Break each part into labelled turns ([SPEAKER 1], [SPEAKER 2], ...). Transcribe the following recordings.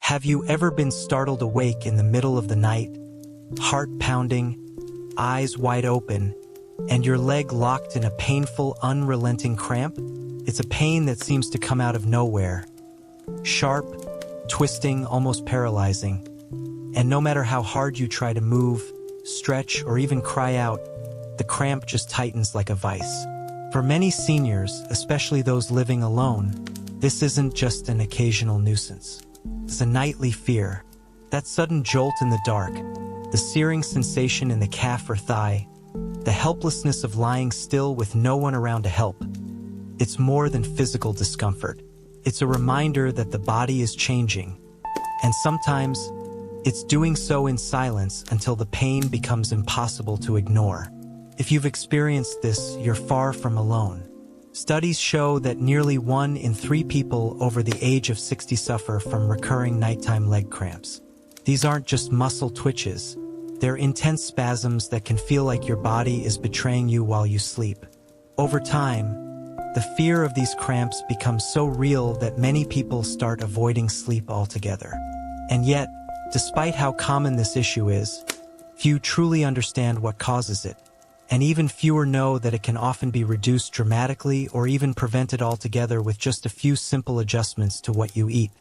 [SPEAKER 1] Have you ever been startled awake in the middle of the night, heart pounding, eyes wide open, and your leg locked in a painful, unrelenting cramp? It's a pain that seems to come out of nowhere. Sharp, twisting, almost paralyzing. And no matter how hard you try to move, stretch, or even cry out, the cramp just tightens like a vice. For many seniors, especially those living alone, this isn't just an occasional nuisance. It's a nightly fear. That sudden jolt in the dark, the searing sensation in the calf or thigh, the helplessness of lying still with no one around to help. It's more than physical discomfort. It's a reminder that the body is changing, and sometimes it's doing so in silence until the pain becomes impossible to ignore. If you've experienced this, you're far from alone. Studies show that nearly 1 in 3 people over the age of 60 suffer from recurring nighttime leg cramps. These aren't just muscle twitches. They're intense spasms that can feel like your body is betraying you while you sleep. Over time, the fear of these cramps becomes so real that many people start avoiding sleep altogether. And yet, despite how common this issue is, few truly understand what causes it. And even fewer know that it can often be reduced dramatically or even prevented altogether with just a few simple adjustments to what you eat,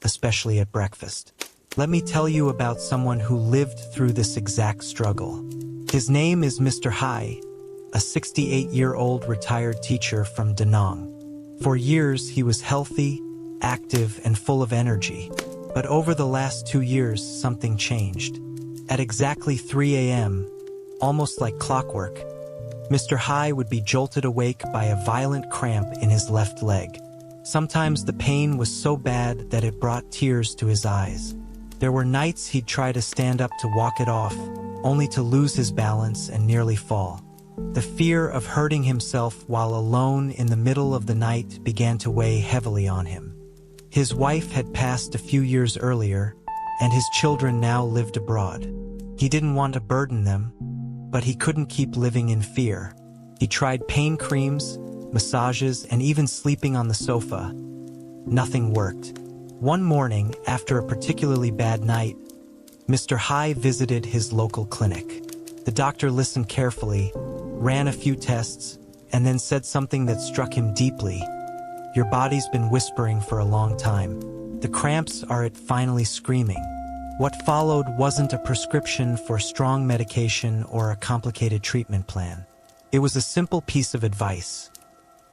[SPEAKER 1] especially at breakfast. Let me tell you about someone who lived through this exact struggle. His name is Mr. Hai, a 68-year-old retired teacher from Da Nang. For years, he was healthy, active, and full of energy. But over the last 2 years, something changed. At exactly 3 a.m., almost like clockwork, Mr. Hai would be jolted awake by a violent cramp in his left leg. Sometimes the pain was so bad that it brought tears to his eyes. There were nights he'd try to stand up to walk it off, only to lose his balance and nearly fall. The fear of hurting himself while alone in the middle of the night began to weigh heavily on him. His wife had passed a few years earlier, and his children now lived abroad. He didn't want to burden them, but he couldn't keep living in fear. He tried pain creams, massages, and even sleeping on the sofa. Nothing worked. One morning, after a particularly bad night, Mr. Hai visited his local clinic. The doctor listened carefully, ran a few tests, and then said something that struck him deeply. "Your body's been whispering for a long time. The cramps are it finally screaming." What followed wasn't a prescription for strong medication or a complicated treatment plan. It was a simple piece of advice.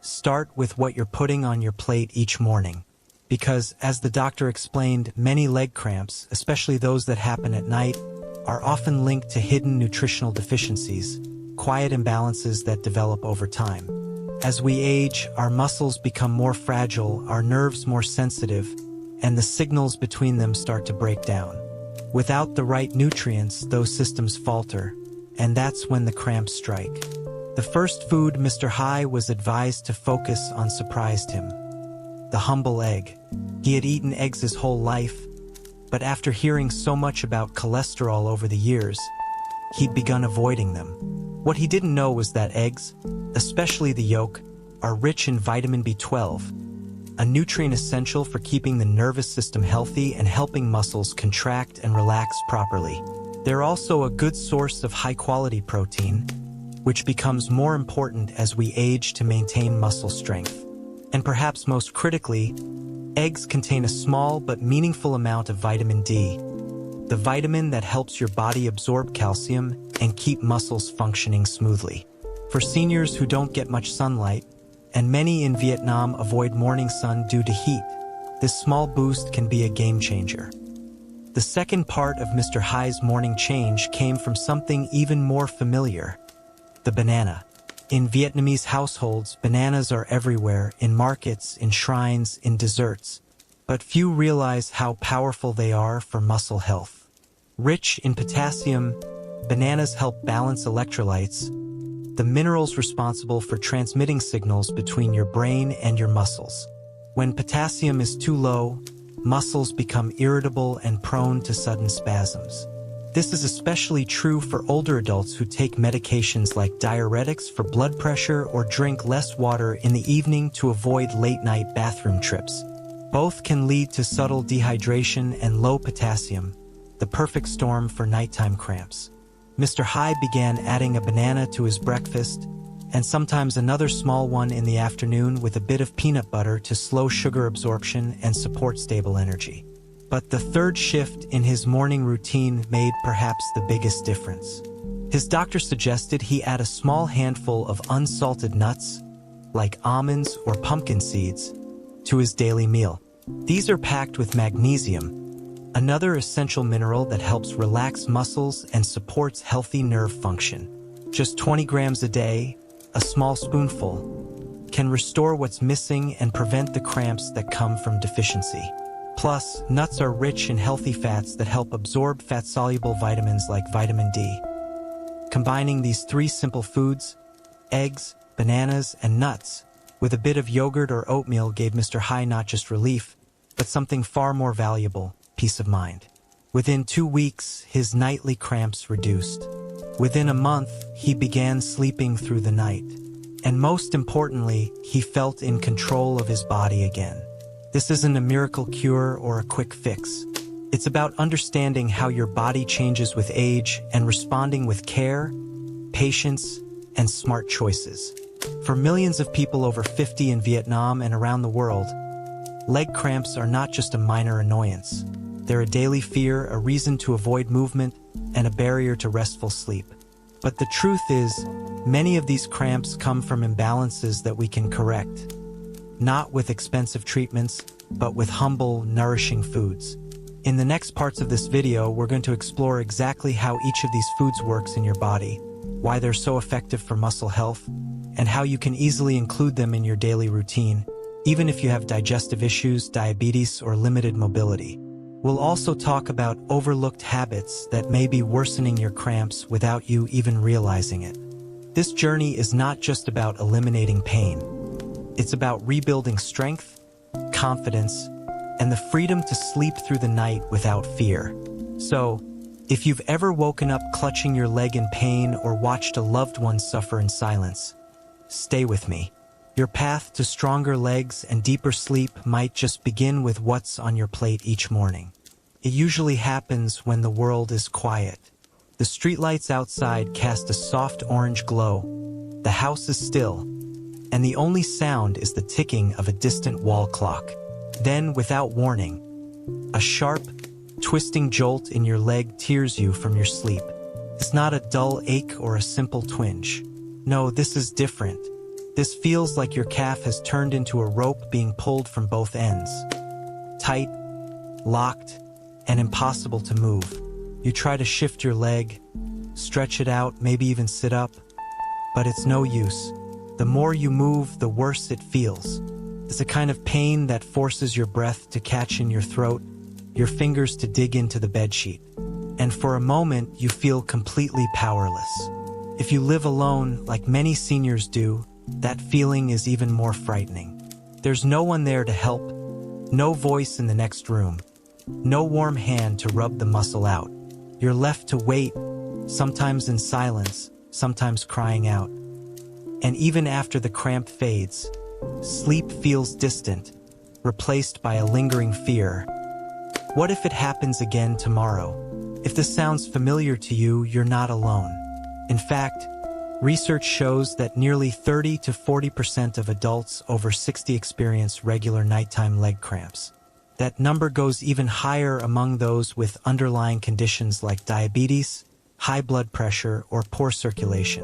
[SPEAKER 1] Start with what you're putting on your plate each morning. Because, as the doctor explained, many leg cramps, especially those that happen at night, are often linked to hidden nutritional deficiencies, quiet imbalances that develop over time. As we age, our muscles become more fragile, our nerves more sensitive, and the signals between them start to break down. Without the right nutrients, those systems falter, and that's when the cramps strike. The first food Mr. Hai was advised to focus on surprised him. The humble egg. He had eaten eggs his whole life, but after hearing so much about cholesterol over the years, he'd begun avoiding them. What he didn't know was that eggs, especially the yolk, are rich in vitamin B12, a nutrient essential for keeping the nervous system healthy and helping muscles contract and relax properly. They're also a good source of high-quality protein, which becomes more important as we age to maintain muscle strength. And perhaps most critically, eggs contain a small but meaningful amount of vitamin D, the vitamin that helps your body absorb calcium and keep muscles functioning smoothly. For seniors who don't get much sunlight, and many in Vietnam avoid morning sun due to heat, this small boost can be a game changer. The second part of Mr. Hai's morning change came from something even more familiar: the banana. In Vietnamese households, bananas are everywhere, in markets, in shrines, in desserts. But few realize how powerful they are for muscle health. Rich in potassium, bananas help balance electrolytes, the minerals responsible for transmitting signals between your brain and your muscles. When potassium is too low, muscles become irritable and prone to sudden spasms. This is especially true for older adults who take medications like diuretics for blood pressure or drink less water in the evening to avoid late-night bathroom trips. Both can lead to subtle dehydration and low potassium, the perfect storm for nighttime cramps. Mr. High began adding a banana to his breakfast, and sometimes another small one in the afternoon with a bit of peanut butter to slow sugar absorption and support stable energy. But the third shift in his morning routine made perhaps the biggest difference. His doctor suggested he add a small handful of unsalted nuts, like almonds or pumpkin seeds, to his daily meal. These are packed with magnesium, another essential mineral that helps relax muscles and supports healthy nerve function. Just 20 grams a day, a small spoonful, can restore what's missing and prevent the cramps that come from deficiency. Plus, nuts are rich in healthy fats that help absorb fat-soluble vitamins like vitamin D. Combining these three simple foods, eggs, bananas, and nuts, with a bit of yogurt or oatmeal gave Mr. High not just relief, but something far more valuable, peace of mind. Within 2 weeks, his nightly cramps reduced. Within a month, he began sleeping through the night. And most importantly, he felt in control of his body again. This isn't a miracle cure or a quick fix. It's about understanding how your body changes with age and responding with care, patience, and smart choices. For millions of people over 50 in Vietnam and around the world, leg cramps are not just a minor annoyance. They're a daily fear, a reason to avoid movement, and a barrier to restful sleep. But the truth is, many of these cramps come from imbalances that we can correct. Not with expensive treatments, but with humble, nourishing foods. In the next parts of this video, we're going to explore exactly how each of these foods works in your body, why they're so effective for muscle health, and how you can easily include them in your daily routine, even if you have digestive issues, diabetes, or limited mobility. We'll also talk about overlooked habits that may be worsening your cramps without you even realizing it. This journey is not just about eliminating pain. It's about rebuilding strength, confidence, and the freedom to sleep through the night without fear. So, if you've ever woken up clutching your leg in pain or watched a loved one suffer in silence, stay with me. Your path to stronger legs and deeper sleep might just begin with what's on your plate each morning. It usually happens when the world is quiet. The streetlights outside cast a soft orange glow. The house is still, and the only sound is the ticking of a distant wall clock. Then, without warning, a sharp, twisting jolt in your leg tears you from your sleep. It's not a dull ache or a simple twinge. No, this is different. This feels like your calf has turned into a rope being pulled from both ends. Tight, locked, and impossible to move. You try to shift your leg, stretch it out, maybe even sit up, but it's no use. The more you move, the worse it feels. It's a kind of pain that forces your breath to catch in your throat, your fingers to dig into the bedsheet. And for a moment, you feel completely powerless. If you live alone, like many seniors do, that feeling is even more frightening. There's no one there to help, no voice in the next room, no warm hand to rub the muscle out. You're left to wait, sometimes in silence, sometimes crying out. And even after the cramp fades, sleep feels distant, replaced by a lingering fear. What if it happens again tomorrow? If this sounds familiar to you, you're not alone. In fact, research shows that nearly 30 to 40% of adults over 60 experience regular nighttime leg cramps. That number goes even higher among those with underlying conditions like diabetes, high blood pressure, or poor circulation.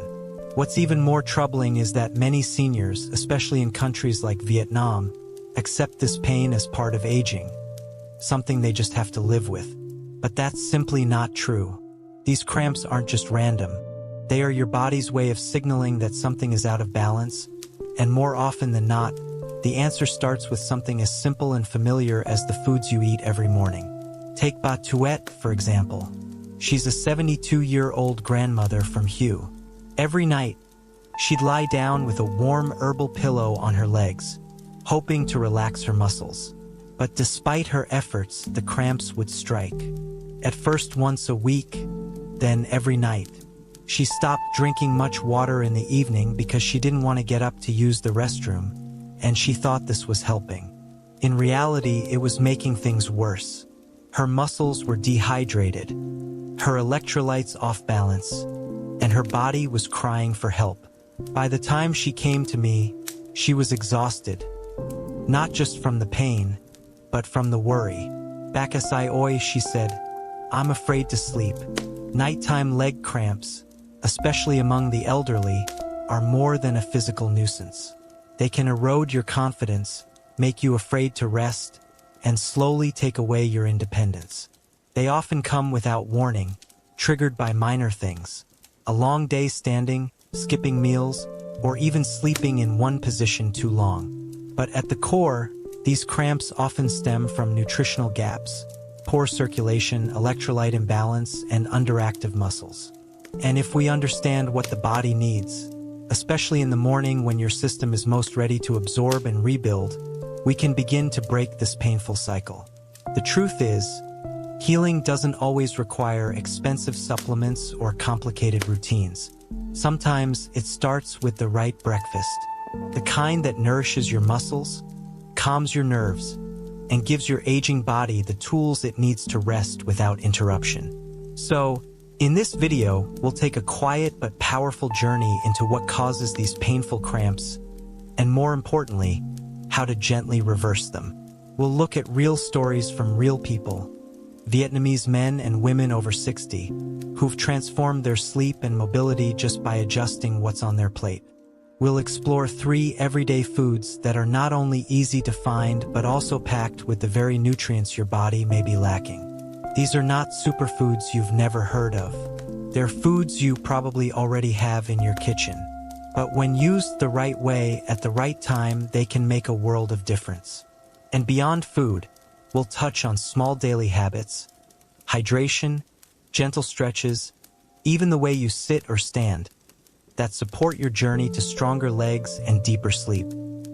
[SPEAKER 1] What's even more troubling is that many seniors, especially in countries like Vietnam, accept this pain as part of aging, something they just have to live with. But that's simply not true. These cramps aren't just random. They are your body's way of signaling that something is out of balance, and more often than not, the answer starts with something as simple and familiar as the foods you eat every morning. Take Ba Tuet, for example. She's a 72-year-old grandmother from Hue. Every night, she'd lie down with a warm herbal pillow on her legs, hoping to relax her muscles. But despite her efforts, the cramps would strike. At first once a week, then every night. She stopped drinking much water in the evening because she didn't want to get up to use the restroom, and she thought this was helping. In reality, it was making things worse. Her muscles were dehydrated, her electrolytes off balance, and her body was crying for help. By the time she came to me, she was exhausted, not just from the pain, but from the worry. Bakasai oi, she said, I'm afraid to sleep. Nighttime leg cramps, especially among the elderly, are more than a physical nuisance. They can erode your confidence, make you afraid to rest, and slowly take away your independence. They often come without warning, triggered by minor things. A long day standing, skipping meals, or even sleeping in one position too long. But at the core, these cramps often stem from nutritional gaps, poor circulation, electrolyte imbalance, and underactive muscles. And if we understand what the body needs, especially in the morning when your system is most ready to absorb and rebuild, we can begin to break this painful cycle. The truth is, healing doesn't always require expensive supplements or complicated routines. Sometimes it starts with the right breakfast, the kind that nourishes your muscles, calms your nerves, and gives your aging body the tools it needs to rest without interruption. So, in this video, we'll take a quiet but powerful journey into what causes these painful cramps, and more importantly, how to gently reverse them. We'll look at real stories from real people, Vietnamese men and women over 60, who've transformed their sleep and mobility just by adjusting what's on their plate. We'll explore 3 everyday foods that are not only easy to find but also packed with the very nutrients your body may be lacking. These are not superfoods you've never heard of. They're foods you probably already have in your kitchen. But when used the right way at the right time, they can make a world of difference. And beyond food, we'll touch on small daily habits, hydration, gentle stretches, even the way you sit or stand, that support your journey to stronger legs and deeper sleep.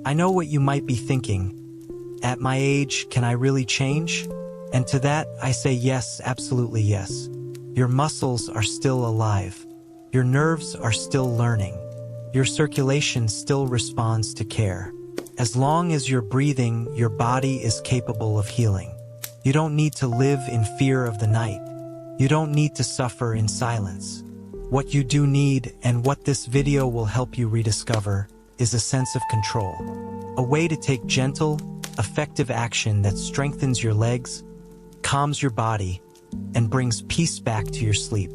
[SPEAKER 1] I know what you might be thinking. At my age, can I really change? And to that, I say yes, absolutely yes. Your muscles are still alive. Your nerves are still learning. Your circulation still responds to care. As long as you're breathing, your body is capable of healing. You don't need to live in fear of the night. You don't need to suffer in silence. What you do need, and what this video will help you rediscover, is a sense of control. A way to take gentle, effective action that strengthens your legs, calms your body, and brings peace back to your sleep.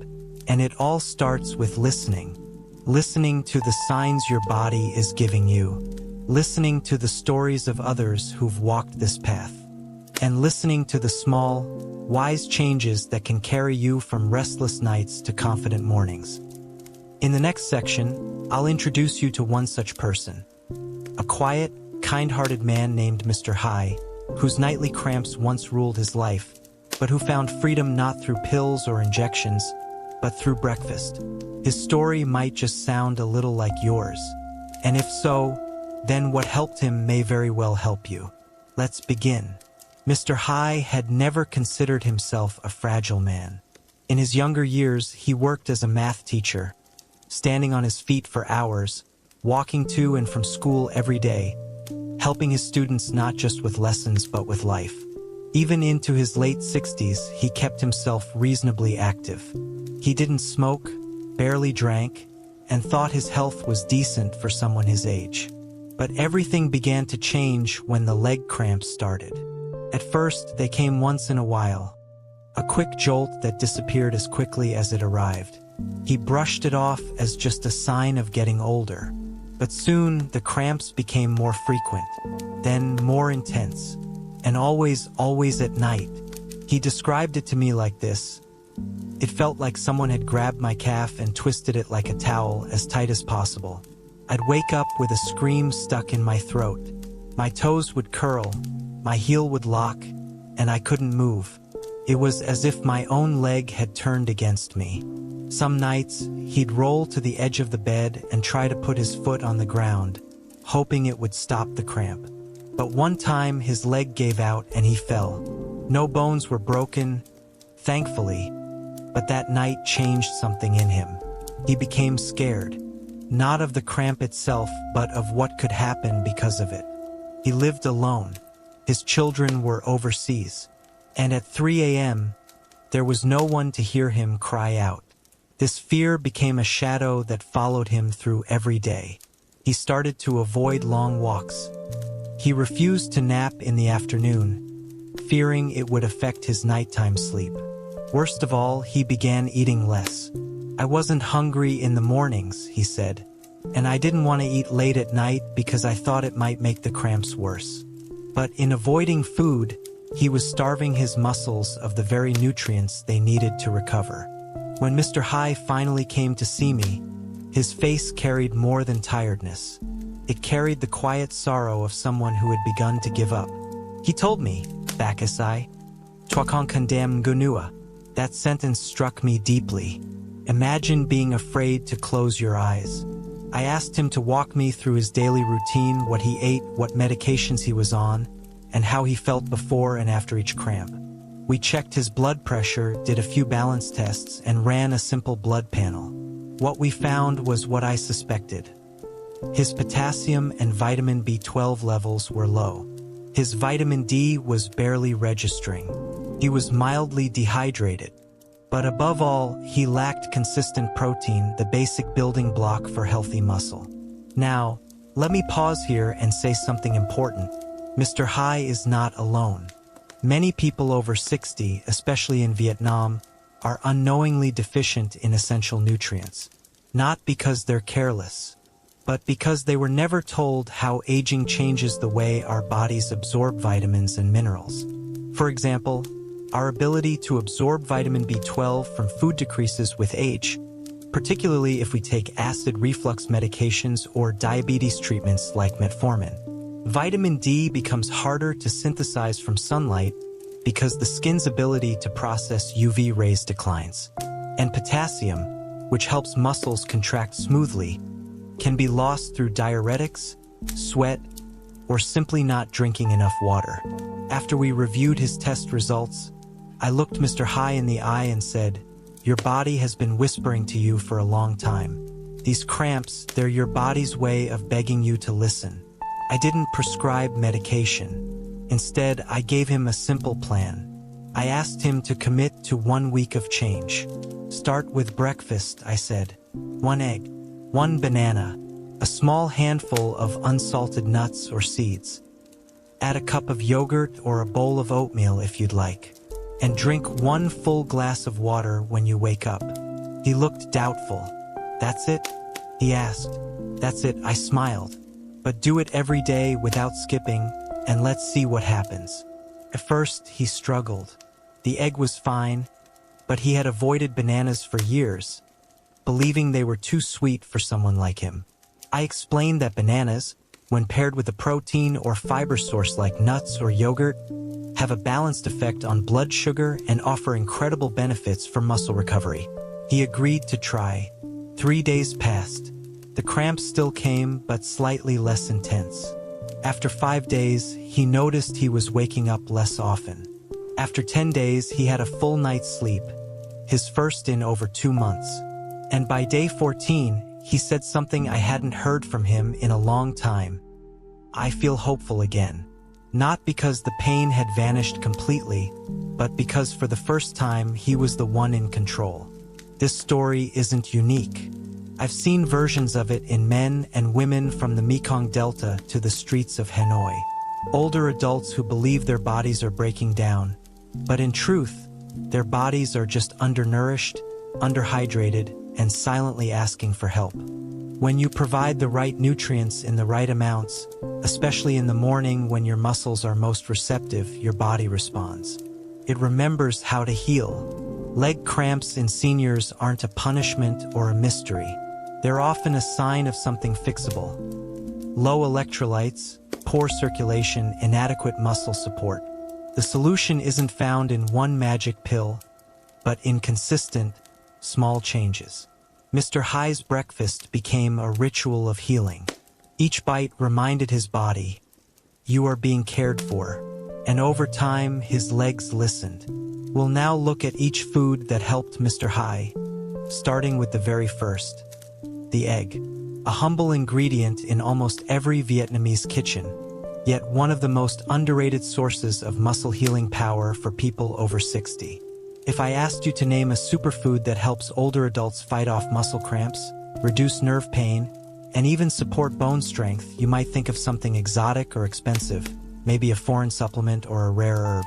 [SPEAKER 1] And it all starts with listening. Listening to the signs your body is giving you. Listening to the stories of others who've walked this path. And listening to the small, wise changes that can carry you from restless nights to confident mornings. In the next section, I'll introduce you to one such person. A quiet, kind-hearted man named Mr. Hai, whose nightly cramps once ruled his life, but who found freedom not through pills or injections, but through breakfast. His story might just sound a little like yours. And if so, then what helped him may very well help you. Let's begin. Mr. Hai had never considered himself a fragile man. In his younger years, he worked as a math teacher, standing on his feet for hours, walking to and from school every day, helping his students not just with lessons but with life. Even into his late 60s, he kept himself reasonably active. He didn't smoke, barely drank, and thought his health was decent for someone his age. But everything began to change when the leg cramps started. At first, they came once in a while, a quick jolt that disappeared as quickly as it arrived. He brushed it off as just a sign of getting older. But soon, the cramps became more frequent, then more intense, and always at night. He described it to me like this. It felt like someone had grabbed my calf and twisted it like a towel as tight as possible. I'd wake up with a scream stuck in my throat. My toes would curl, my heel would lock, and I couldn't move. It was as if my own leg had turned against me. Some nights, he'd roll to the edge of the bed and try to put his foot on the ground, hoping it would stop the cramp. But one time, his leg gave out and he fell. No bones were broken, thankfully, but that night changed something in him. He became scared, not of the cramp itself, but of what could happen because of it. He lived alone, His children were overseas. And at 3 a.m., there was no one to hear him cry out. This fear became a shadow that followed him through every day. He started to avoid long walks. He refused to nap in the afternoon, fearing it would affect his nighttime sleep. Worst of all, he began eating less. I wasn't hungry in the mornings, he said, and I didn't want to eat late at night because I thought it might make the cramps worse. But in avoiding food, he was starving his muscles of the very nutrients they needed to recover. When Mr. High finally came to see me, his face carried more than tiredness. It carried the quiet sorrow of someone who had begun to give up. He told me, Bakasai, Twakon condemn gunua. That sentence struck me deeply. Imagine being afraid to close your eyes. I asked him to walk me through his daily routine, what he ate, what medications he was on, and how he felt before and after each cramp. We checked his blood pressure, did a few balance tests, and ran a simple blood panel. What we found was what I suspected. His potassium and vitamin B12 levels were low. His vitamin D was barely registering. He was mildly dehydrated. But above all, he lacked consistent protein, the basic building block for healthy muscle. Now, let me pause here and say something important. Mr. High is not alone. Many people over 60, especially in Vietnam, are unknowingly deficient in essential nutrients. Not because they're careless, but because they were never told how aging changes the way our bodies absorb vitamins and minerals. For example, our ability to absorb vitamin B12 from food decreases with age, particularly if we take acid reflux medications or diabetes treatments like metformin. Vitamin D becomes harder to synthesize from sunlight because the skin's ability to process UV rays declines. And potassium, which helps muscles contract smoothly, can be lost through diuretics, sweat, or simply not drinking enough water. After we reviewed his test results, I looked Mr. High in the eye and said, "Your body has been whispering to you for a long time. These cramps, they're your body's way of begging you to listen." I didn't prescribe medication. Instead, I gave him a simple plan. I asked him to commit to 1 week of change. Start with breakfast, I said. 1 egg, 1 banana, a small handful of unsalted nuts or seeds. Add a cup of yogurt or a bowl of oatmeal if you'd like. And drink 1 full glass of water when you wake up. He looked doubtful. That's it? He asked. That's it, I smiled. But do it every day without skipping, and let's see what happens. At first, he struggled. The egg was fine, but he had avoided bananas for years, believing they were too sweet for someone like him. I explained that bananas, when paired with a protein or fiber source like nuts or yogurt, have a balanced effect on blood sugar and offer incredible benefits for muscle recovery. He agreed to try. 3 days passed. The cramps still came, but slightly less intense. After 5 days, he noticed he was waking up less often. After 10 days, he had a full night's sleep, his first in over 2 months. And by day 14, he said something I hadn't heard from him in a long time. I feel hopeful again. Not because the pain had vanished completely, but because for the first time he was the one in control. This story isn't unique. I've seen versions of it in men and women from the Mekong Delta to the streets of Hanoi. Older adults who believe their bodies are breaking down, but in truth, their bodies are just undernourished, underhydrated, and silently asking for help. When you provide the right nutrients in the right amounts, especially in the morning when your muscles are most receptive, your body responds. It remembers how to heal. Leg cramps in seniors aren't a punishment or a mystery. They're often a sign of something fixable. Low electrolytes, poor circulation, inadequate muscle support. The solution isn't found in one magic pill, but in consistent, small changes. Mr. High's breakfast became a ritual of healing. Each bite reminded his body, "You are being cared for." And over time, his legs listened. We'll now look at each food that helped Mr. High, starting with the very first. The egg, a humble ingredient in almost every Vietnamese kitchen. yet one of the most underrated sources of muscle healing power for people over 60. If I asked you to name a superfood that helps older adults fight off muscle cramps, reduce nerve pain, and even support bone strength, you might think of something exotic or expensive, maybe a foreign supplement or a rare herb.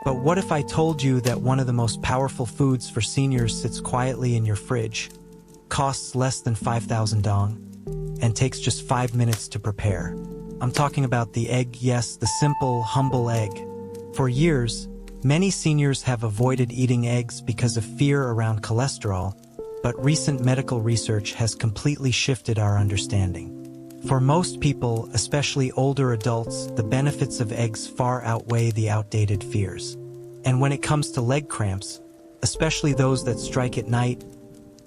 [SPEAKER 1] But what if I told you that one of the most powerful foods for seniors sits quietly in your fridge, costs less than 5,000 dong, and takes just 5 minutes to prepare? I'm talking about the egg, yes, the simple, humble egg. For years, many seniors have avoided eating eggs because of fear around cholesterol, but recent medical research has completely shifted our understanding. For most people, especially older adults, the benefits of eggs far outweigh the outdated fears. And when it comes to leg cramps, especially those that strike at night,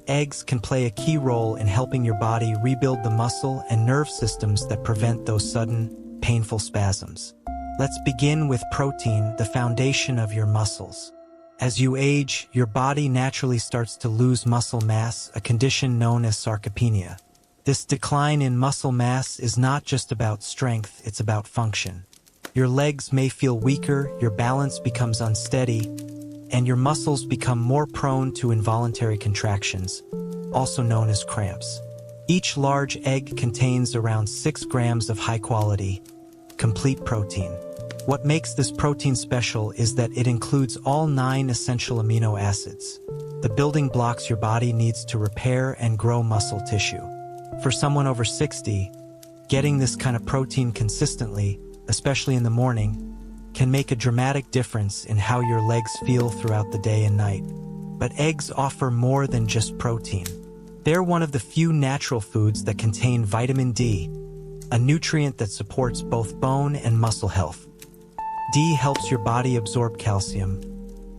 [SPEAKER 1] eggs can play a key role in helping your body rebuild the muscle and nerve systems that prevent those sudden, painful spasms. Let's begin with protein, the foundation of your muscles. As you age, your body naturally starts to lose muscle mass, a condition known as sarcopenia. This decline in muscle mass is not just about strength, it's about function. Your legs may feel weaker, your balance becomes unsteady, and your muscles become more prone to involuntary contractions, also known as cramps. Each large egg contains around 6 grams of high-quality, complete protein. What makes this protein special is that it includes all 9 essential amino acids, the building blocks your body needs to repair and grow muscle tissue. For someone over 60, getting this kind of protein consistently, especially in the morning, can make a dramatic difference in how your legs feel throughout the day and night. But eggs offer more than just protein. They're one of the few natural foods that contain vitamin D, a nutrient that supports both bone and muscle health. D helps your body absorb calcium,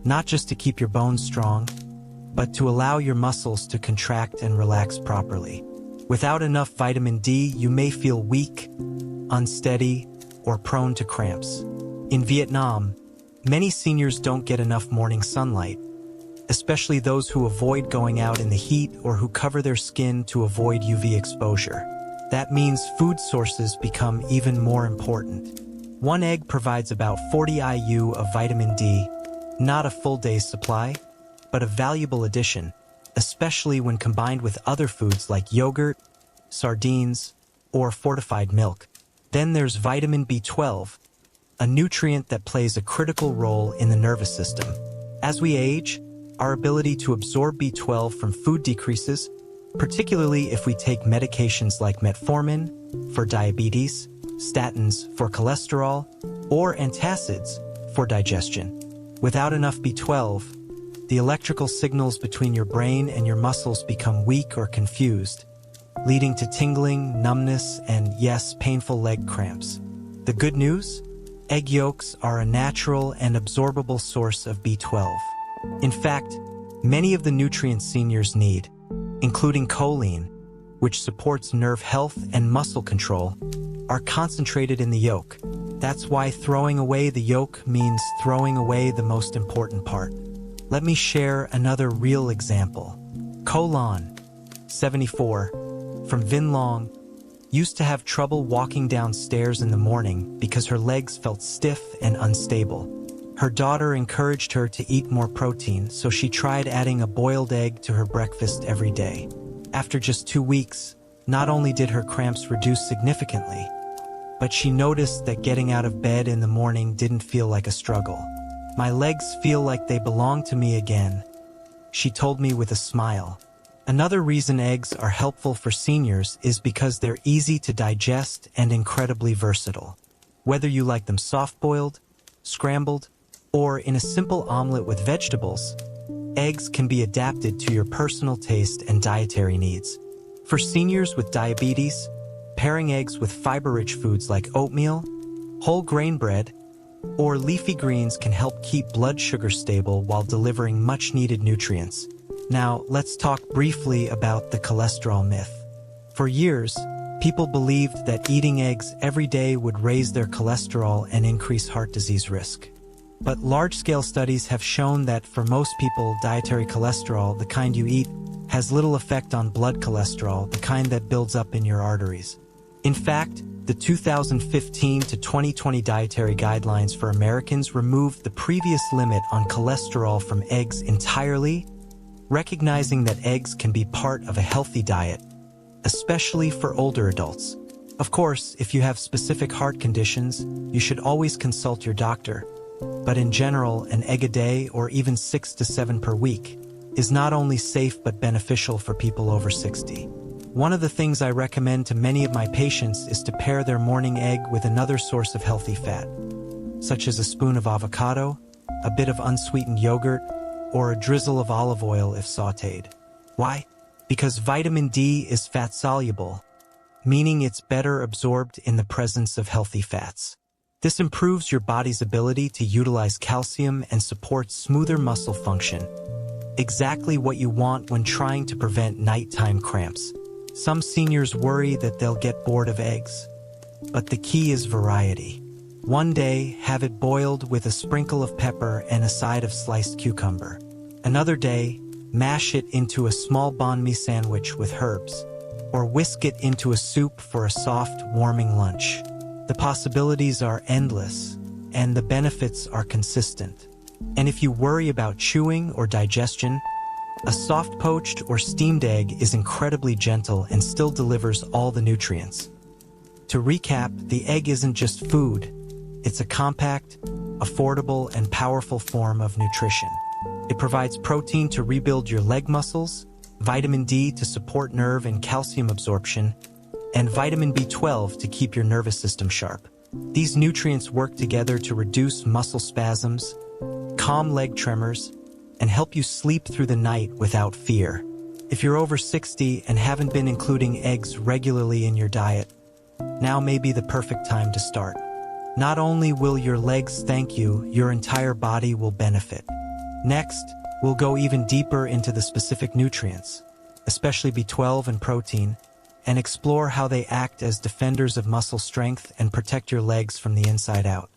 [SPEAKER 1] not just to keep your bones strong, but to allow your muscles to contract and relax properly. Without enough vitamin D, you may feel weak, unsteady, or prone to cramps. In Vietnam, many seniors don't get enough morning sunlight, especially those who avoid going out in the heat or who cover their skin to avoid UV exposure. That means food sources become even more important. One egg provides about 40 IU of vitamin D, not a full day's supply, but a valuable addition, especially when combined with other foods like yogurt, sardines, or fortified milk. Then there's vitamin B12, a nutrient that plays a critical role in the nervous system. As we age, our ability to absorb B12 from food decreases, particularly if we take medications like metformin for diabetes, statins for cholesterol, or antacids for digestion. Without enough B12, the electrical signals between your brain and your muscles become weak or confused, leading to tingling, numbness, and yes, painful leg cramps. The good news? Egg yolks are a natural and absorbable source of B12. In fact, many of the nutrients seniors need, including choline, which supports nerve health and muscle control, are concentrated in the yolk. That's why throwing away the yolk means throwing away the most important part. Let me share another real example. Colon, 74, from Vin Long, used to have trouble walking downstairs in the morning because her legs felt stiff and unstable. Her daughter encouraged her to eat more protein, so she tried adding a boiled egg to her breakfast every day. After just 2 weeks, not only did her cramps reduce significantly, but she noticed that getting out of bed in the morning didn't feel like a struggle. "My legs feel like they belong to me again," she told me with a smile. Another reason eggs are helpful for seniors is because they're easy to digest and incredibly versatile. Whether you like them soft-boiled, scrambled, or in a simple omelet with vegetables, eggs can be adapted to your personal taste and dietary needs. For seniors with diabetes, pairing eggs with fiber-rich foods like oatmeal, whole grain bread, or leafy greens can help keep blood sugar stable while delivering much-needed nutrients. Now, let's talk briefly about the cholesterol myth. For years, people believed that eating eggs every day would raise their cholesterol and increase heart disease risk. But large-scale studies have shown that for most people, dietary cholesterol, the kind you eat, has little effect on blood cholesterol, the kind that builds up in your arteries. In fact, the 2015 to 2020 dietary guidelines for Americans removed the previous limit on cholesterol from eggs entirely, recognizing that eggs can be part of a healthy diet, especially for older adults. Of course, if you have specific heart conditions, you should always consult your doctor. But in general, an egg a day or even 6 to 7 per week is not only safe but beneficial for people over 60. One of the things I recommend to many of my patients is to pair their morning egg with another source of healthy fat, such as a spoon of avocado, a bit of unsweetened yogurt, or a drizzle of olive oil if sautéed. Why? Because vitamin D is fat-soluble, meaning it's better absorbed in the presence of healthy fats. This improves your body's ability to utilize calcium and supports smoother muscle function, exactly what you want when trying to prevent nighttime cramps. Some seniors worry that they'll get bored of eggs, but the key is variety. One day, have it boiled with a sprinkle of pepper and a side of sliced cucumber. Another day, mash it into a small banh mi sandwich with herbs, or whisk it into a soup for a soft, warming lunch. The possibilities are endless, and the benefits are consistent. And if you worry about chewing or digestion, a soft poached or steamed egg is incredibly gentle and still delivers all the nutrients. To recap, the egg isn't just food. It's a compact, affordable, and powerful form of nutrition. It provides protein to rebuild your leg muscles, vitamin D to support nerve and calcium absorption, and vitamin B12 to keep your nervous system sharp. These nutrients work together to reduce muscle spasms, calm leg tremors, and help you sleep through the night without fear. If you're over 60 and haven't been including eggs regularly in your diet, now may be the perfect time to start. Not only will your legs thank you, your entire body will benefit. Next, we'll go even deeper into the specific nutrients, especially B12 and protein, and explore how they act as defenders of muscle strength and protect your legs from the inside out.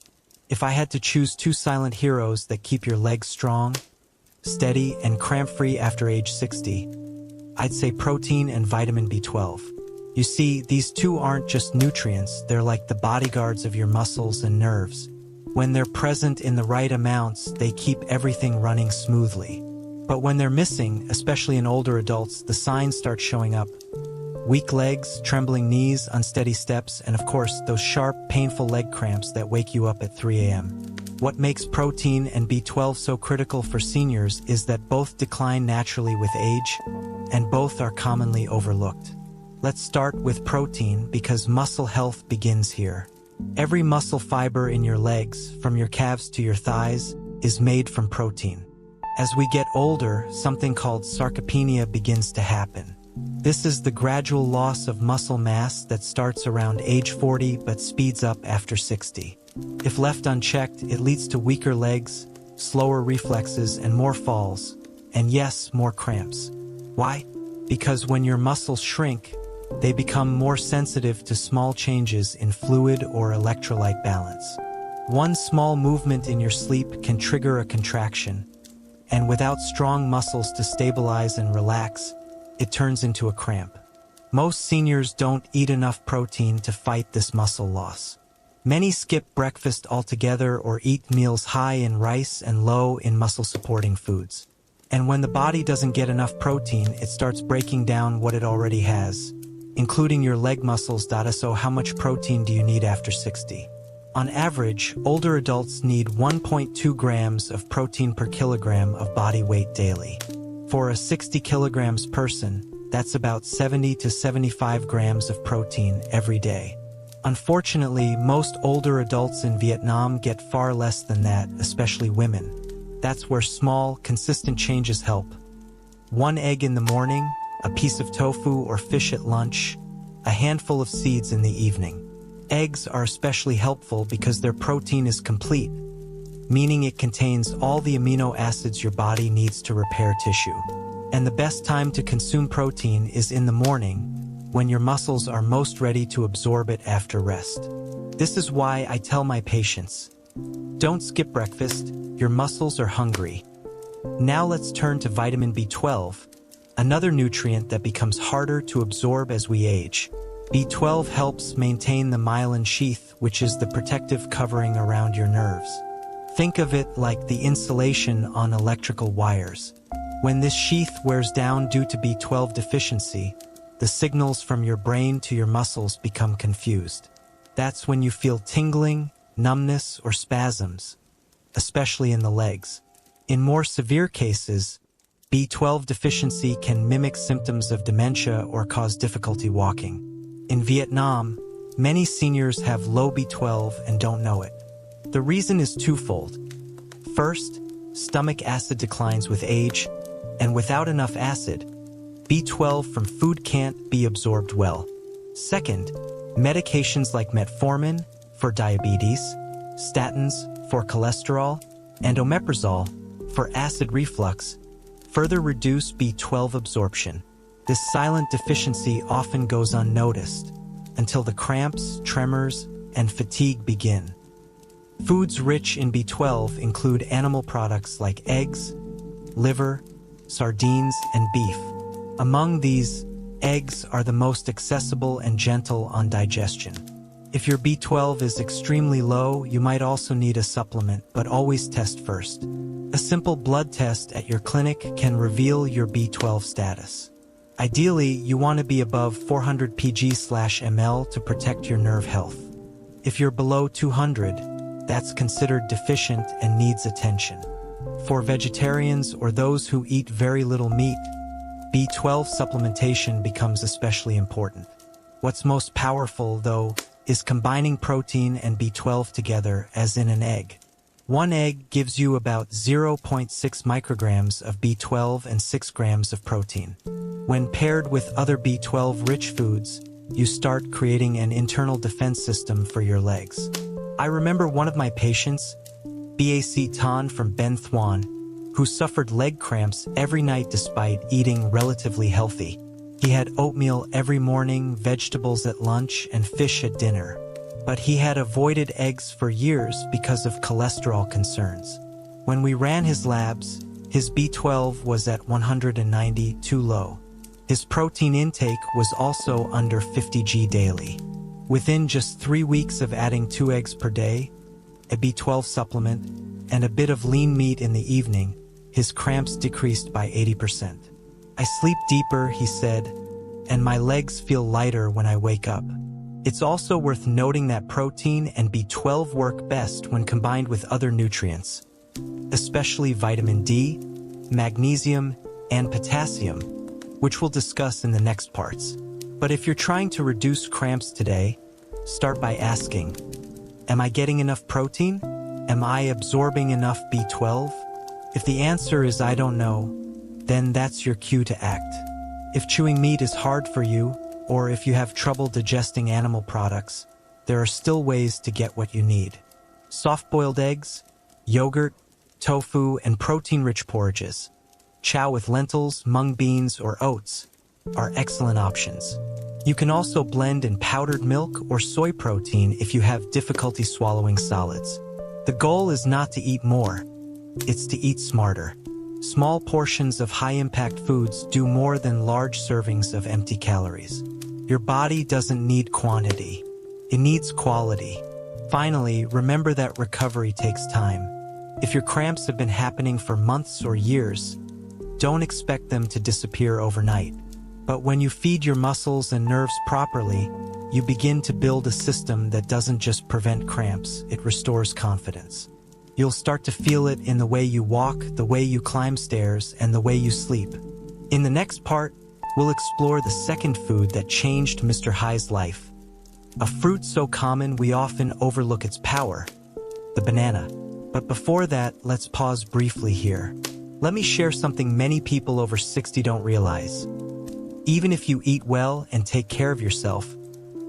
[SPEAKER 1] If I had to choose 2 silent heroes that keep your legs strong, steady, and cramp-free after age 60, I'd say protein and vitamin B12. You see, these two aren't just nutrients, they're like the bodyguards of your muscles and nerves. When they're present in the right amounts, they keep everything running smoothly. But when they're missing, especially in older adults, the signs start showing up. Weak legs, trembling knees, unsteady steps, and of course, those sharp, painful leg cramps that wake you up at 3 a.m. What makes protein and B12 so critical for seniors is that both decline naturally with age, and both are commonly overlooked. Let's start with protein because muscle health begins here. Every muscle fiber in your legs, from your calves to your thighs, is made from protein. As we get older, something called sarcopenia begins to happen. This is the gradual loss of muscle mass that starts around age 40 but speeds up after 60. If left unchecked, it leads to weaker legs, slower reflexes, and more falls, and yes, more cramps. Why? Because when your muscles shrink, they become more sensitive to small changes in fluid or electrolyte balance. One small movement in your sleep can trigger a contraction, and without strong muscles to stabilize and relax, it turns into a cramp. Most seniors don't eat enough protein to fight this muscle loss. Many skip breakfast altogether or eat meals high in rice and low in muscle-supporting foods. And when the body doesn't get enough protein, it starts breaking down what it already has, including your leg muscles. So how much protein do you need after 60? On average, older adults need 1.2 grams of protein per kilogram of body weight daily. For a 60 kilograms person, that's about 70 to 75 grams of protein every day. Unfortunately, most older adults in Vietnam get far less than that, especially women. That's where small, consistent changes help. 1 egg in the morning, a piece of tofu or fish at lunch, a handful of seeds in the evening. Eggs are especially helpful because their protein is complete, meaning it contains all the amino acids your body needs to repair tissue. And the best time to consume protein is in the morning, when your muscles are most ready to absorb it after rest. This is why I tell my patients, don't skip breakfast, your muscles are hungry. Now let's turn to vitamin B12, another nutrient that becomes harder to absorb as we age. B12 helps maintain the myelin sheath, which is the protective covering around your nerves. Think of it like the insulation on electrical wires. When this sheath wears down due to B12 deficiency, the signals from your brain to your muscles become confused. That's when you feel tingling, numbness, or spasms, especially in the legs. In more severe cases, B12 deficiency can mimic symptoms of dementia or cause difficulty walking. In Vietnam, many seniors have low B12 and don't know it. The reason is twofold. First, stomach acid declines with age, and without enough acid, B12 from food can't be absorbed well. Second, medications like metformin for diabetes, statins for cholesterol, and omeprazole for acid reflux further reduce B12 absorption. This silent deficiency often goes unnoticed until the cramps, tremors, and fatigue begin. Foods rich in B12 include animal products like eggs, liver, sardines, and beef. Among these, eggs are the most accessible and gentle on digestion. If your B12 is extremely low, you might also need a supplement, but always test first. A simple blood test at your clinic can reveal your B12 status. Ideally, you want to be above 400 pg/ml to protect your nerve health. If you're below 200, that's considered deficient and needs attention. For vegetarians or those who eat very little meat, B12 supplementation becomes especially important. What's most powerful, though, is combining protein and B12 together, as in an egg. One egg gives you about 0.6 micrograms of B12 and 6 grams of protein. When paired with other B12-rich foods, you start creating an internal defense system for your legs. I remember one of my patients, Bac Tan from Ben Thuan, who suffered leg cramps every night despite eating relatively healthy. He had oatmeal every morning, vegetables at lunch, and fish at dinner. But he had avoided eggs for years because of cholesterol concerns. When we ran his labs, his B12 was at 190, too low. His protein intake was also under 50 g daily. Within just 3 weeks of adding 2 eggs per day, a B12 supplement, and a bit of lean meat in the evening, his cramps decreased by 80%. I sleep deeper, he said, and my legs feel lighter when I wake up. It's also worth noting that protein and B12 work best when combined with other nutrients, especially vitamin D, magnesium, and potassium, which we'll discuss in the next parts. But if you're trying to reduce cramps today, start by asking, am I getting enough protein? Am I absorbing enough B12? If the answer is I don't know, then that's your cue to act. If chewing meat is hard for you, or if you have trouble digesting animal products, there are still ways to get what you need. Soft-boiled eggs, yogurt, tofu, and protein-rich porridges, chow with lentils, mung beans, or oats, are excellent options. You can also blend in powdered milk or soy protein if you have difficulty swallowing solids. The goal is not to eat more, it's to eat smarter. Small portions of high-impact foods do more than large servings of empty calories. Your body doesn't need quantity, it needs quality. Finally, remember that recovery takes time. If your cramps have been happening for months or years, don't expect them to disappear overnight. But when you feed your muscles and nerves properly, you begin to build a system that doesn't just prevent cramps, it restores confidence. You'll start to feel it in the way you walk, the way you climb stairs, and the way you sleep. In the next part, we'll explore the second food that changed Mr. High's life. A fruit so common we often overlook its power, the banana. But before that, let's pause briefly here. Let me share something many people over 60 don't realize. Even if you eat well and take care of yourself,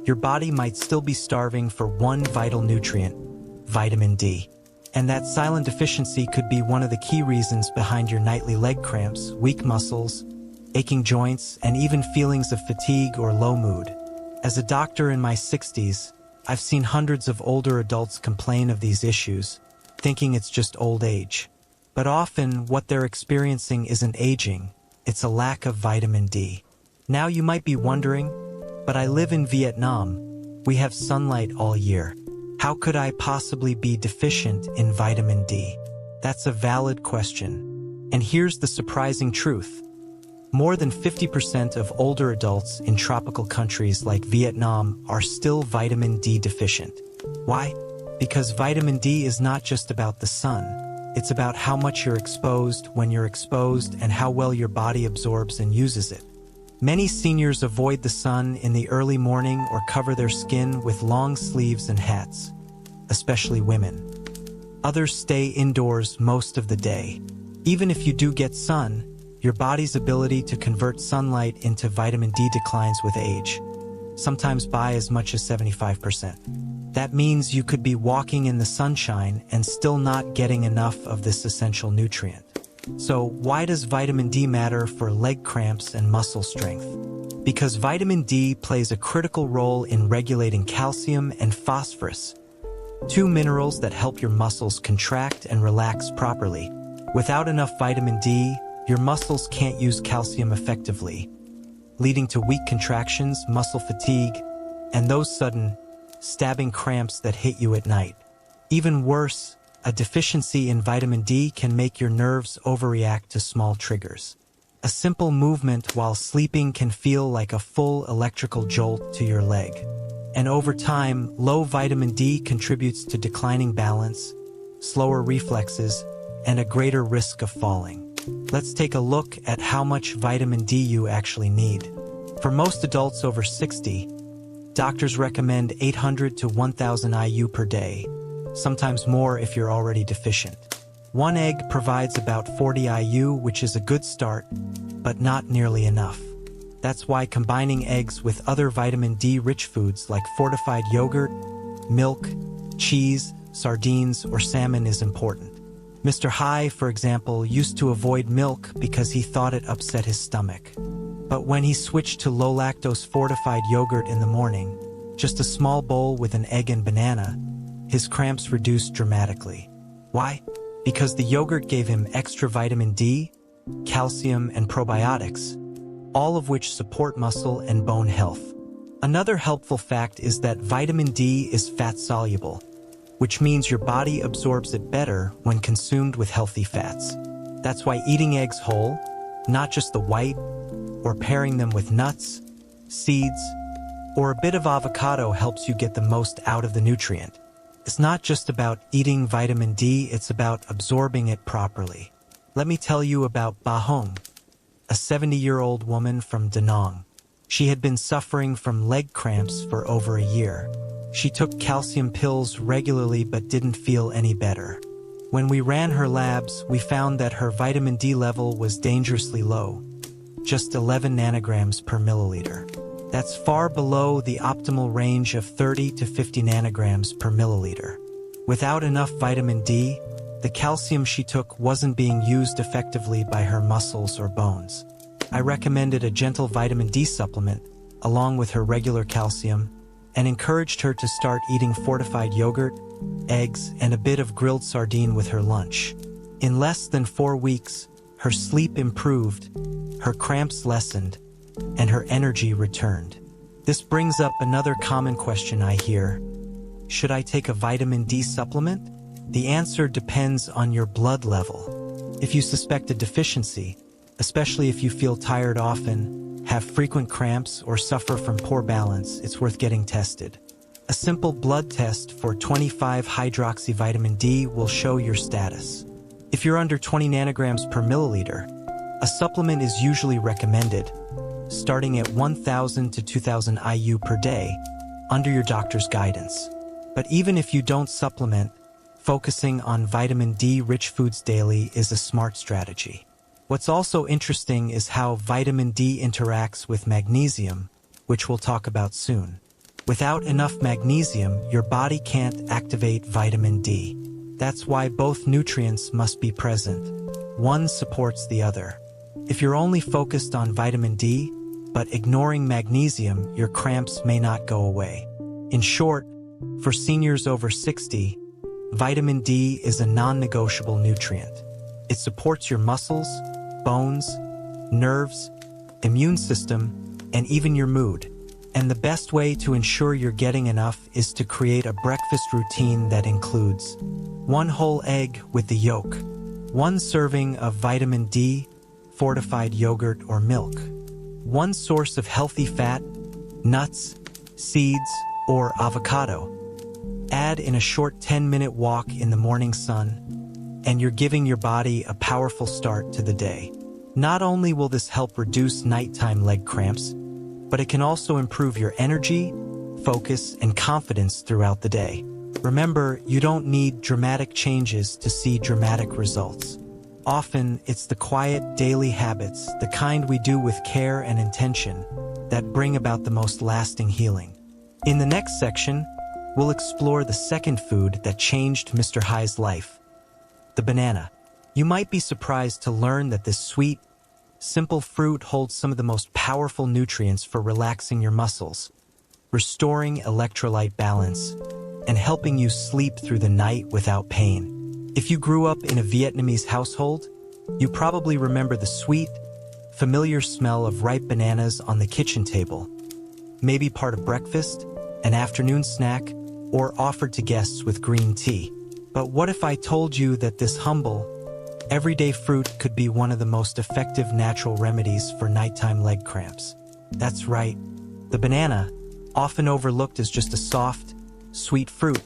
[SPEAKER 1] your body might still be starving for one vital nutrient, vitamin D. And that silent deficiency could be one of the key reasons behind your nightly leg cramps, weak muscles, aching joints, and even feelings of fatigue or low mood. As a doctor in my 60s, I've seen hundreds of older adults complain of these issues, thinking it's just old age. But often, what they're experiencing isn't aging, it's a lack of vitamin D. Now you might be wondering, But I live in Vietnam. We have sunlight all year. How could I possibly be deficient in vitamin D? That's a valid question. And here's the surprising truth. More than 50% of older adults in tropical countries like Vietnam are still vitamin D deficient. Why? Because vitamin D is not just about the sun. It's about how much you're exposed, when you're exposed, and how well your body absorbs and uses it. Many seniors avoid the sun in the early morning or cover their skin with long sleeves and hats, especially women. Others stay indoors most of the day. Even if you do get sun, your body's ability to convert sunlight into vitamin D declines with age, sometimes by as much as 75%. That means you could be walking in the sunshine and still not getting enough of this essential nutrient. So why does vitamin D matter for leg cramps and muscle strength? Because vitamin D plays a critical role in regulating calcium and phosphorus, two minerals that help your muscles contract and relax properly. Without enough vitamin D, your muscles can't use calcium effectively, leading to weak contractions, muscle fatigue, and those sudden, stabbing cramps that hit you at night. Even worse, a deficiency in vitamin D can make your nerves overreact to small triggers. A simple movement while sleeping can feel like a full electrical jolt to your leg. And over time, low vitamin D contributes to declining balance, slower reflexes, and a greater risk of falling. Let's take a look at how much vitamin D you actually need. For most adults over 60, doctors recommend 800 to 1,000 IU per day, sometimes more if you're already deficient. One egg provides about 40 IU, which is a good start, but not nearly enough. That's why combining eggs with other vitamin D-rich foods like fortified yogurt, milk, cheese, sardines, or salmon is important. Mr. Hai, for example, used to avoid milk because he thought it upset his stomach. But when he switched to low-lactose fortified yogurt in the morning, just a small bowl with an egg and banana, his cramps reduced dramatically. Why? Because the yogurt gave him extra vitamin D, calcium, and probiotics, all of which support muscle and bone health. Another helpful fact is that vitamin D is fat-soluble, which means your body absorbs it better when consumed with healthy fats. That's why eating eggs whole, not just the white, or pairing them with nuts, seeds, or a bit of avocado helps you get the most out of the nutrient. It's not just about eating vitamin D, it's about absorbing it properly. Let me tell you about Ba Hong, a 70-year-old woman from Da Nang. She had been suffering from leg cramps for over a year. She took calcium pills regularly but didn't feel any better. When we ran her labs, we found that her vitamin D level was dangerously low, just 11 nanograms per milliliter. That's far below the optimal range of 30 to 50 nanograms per milliliter. Without enough vitamin D, the calcium she took wasn't being used effectively by her muscles or bones. I recommended a gentle vitamin D supplement, along with her regular calcium, and encouraged her to start eating fortified yogurt, eggs, and a bit of grilled sardine with her lunch. In less than 4 weeks, her sleep improved, her cramps lessened, and her energy returned. This brings up another common question I hear. Should I take a vitamin D supplement? The answer depends on your blood level. If you suspect a deficiency, especially if you feel tired often, have frequent cramps, or suffer from poor balance, it's worth getting tested. A simple blood test for 25-hydroxyvitamin D will show your status. If you're under 20 nanograms per milliliter, a supplement is usually recommended, starting at 1,000 to 2,000 IU per day, under your doctor's guidance. But even if you don't supplement, focusing on vitamin D-rich foods daily is a smart strategy. What's also interesting is how vitamin D interacts with magnesium, which we'll talk about soon. Without enough magnesium, your body can't activate vitamin D. That's why both nutrients must be present. One supports the other. If you're only focused on vitamin D, but ignoring magnesium, your cramps may not go away. In short, for seniors over 60, vitamin D is a non-negotiable nutrient. It supports your muscles, bones, nerves, immune system, and even your mood. And the best way to ensure you're getting enough is to create a breakfast routine that includes 1 whole egg with the yolk, 1 serving of vitamin D, fortified yogurt or milk, 1 source of healthy fat, nuts, seeds, or avocado. Add in a short 10-minute walk in the morning sun, and you're giving your body a powerful start to the day. Not only will this help reduce nighttime leg cramps, but it can also improve your energy, focus, and confidence throughout the day. Remember, you don't need dramatic changes to see dramatic results. Often, it's the quiet daily habits, the kind we do with care and intention, that bring about the most lasting healing. In the next section, we'll explore the second food that changed Mr. High's life, the banana. You might be surprised to learn that this sweet, simple fruit holds some of the most powerful nutrients for relaxing your muscles, restoring electrolyte balance, and helping you sleep through the night without pain. If you grew up in a Vietnamese household, you probably remember the sweet, familiar smell of ripe bananas on the kitchen table, maybe part of breakfast, an afternoon snack, or offered to guests with green tea. But what if I told you that this humble, everyday fruit could be one of the most effective natural remedies for nighttime leg cramps? That's right. The banana, often overlooked as just a soft, sweet fruit,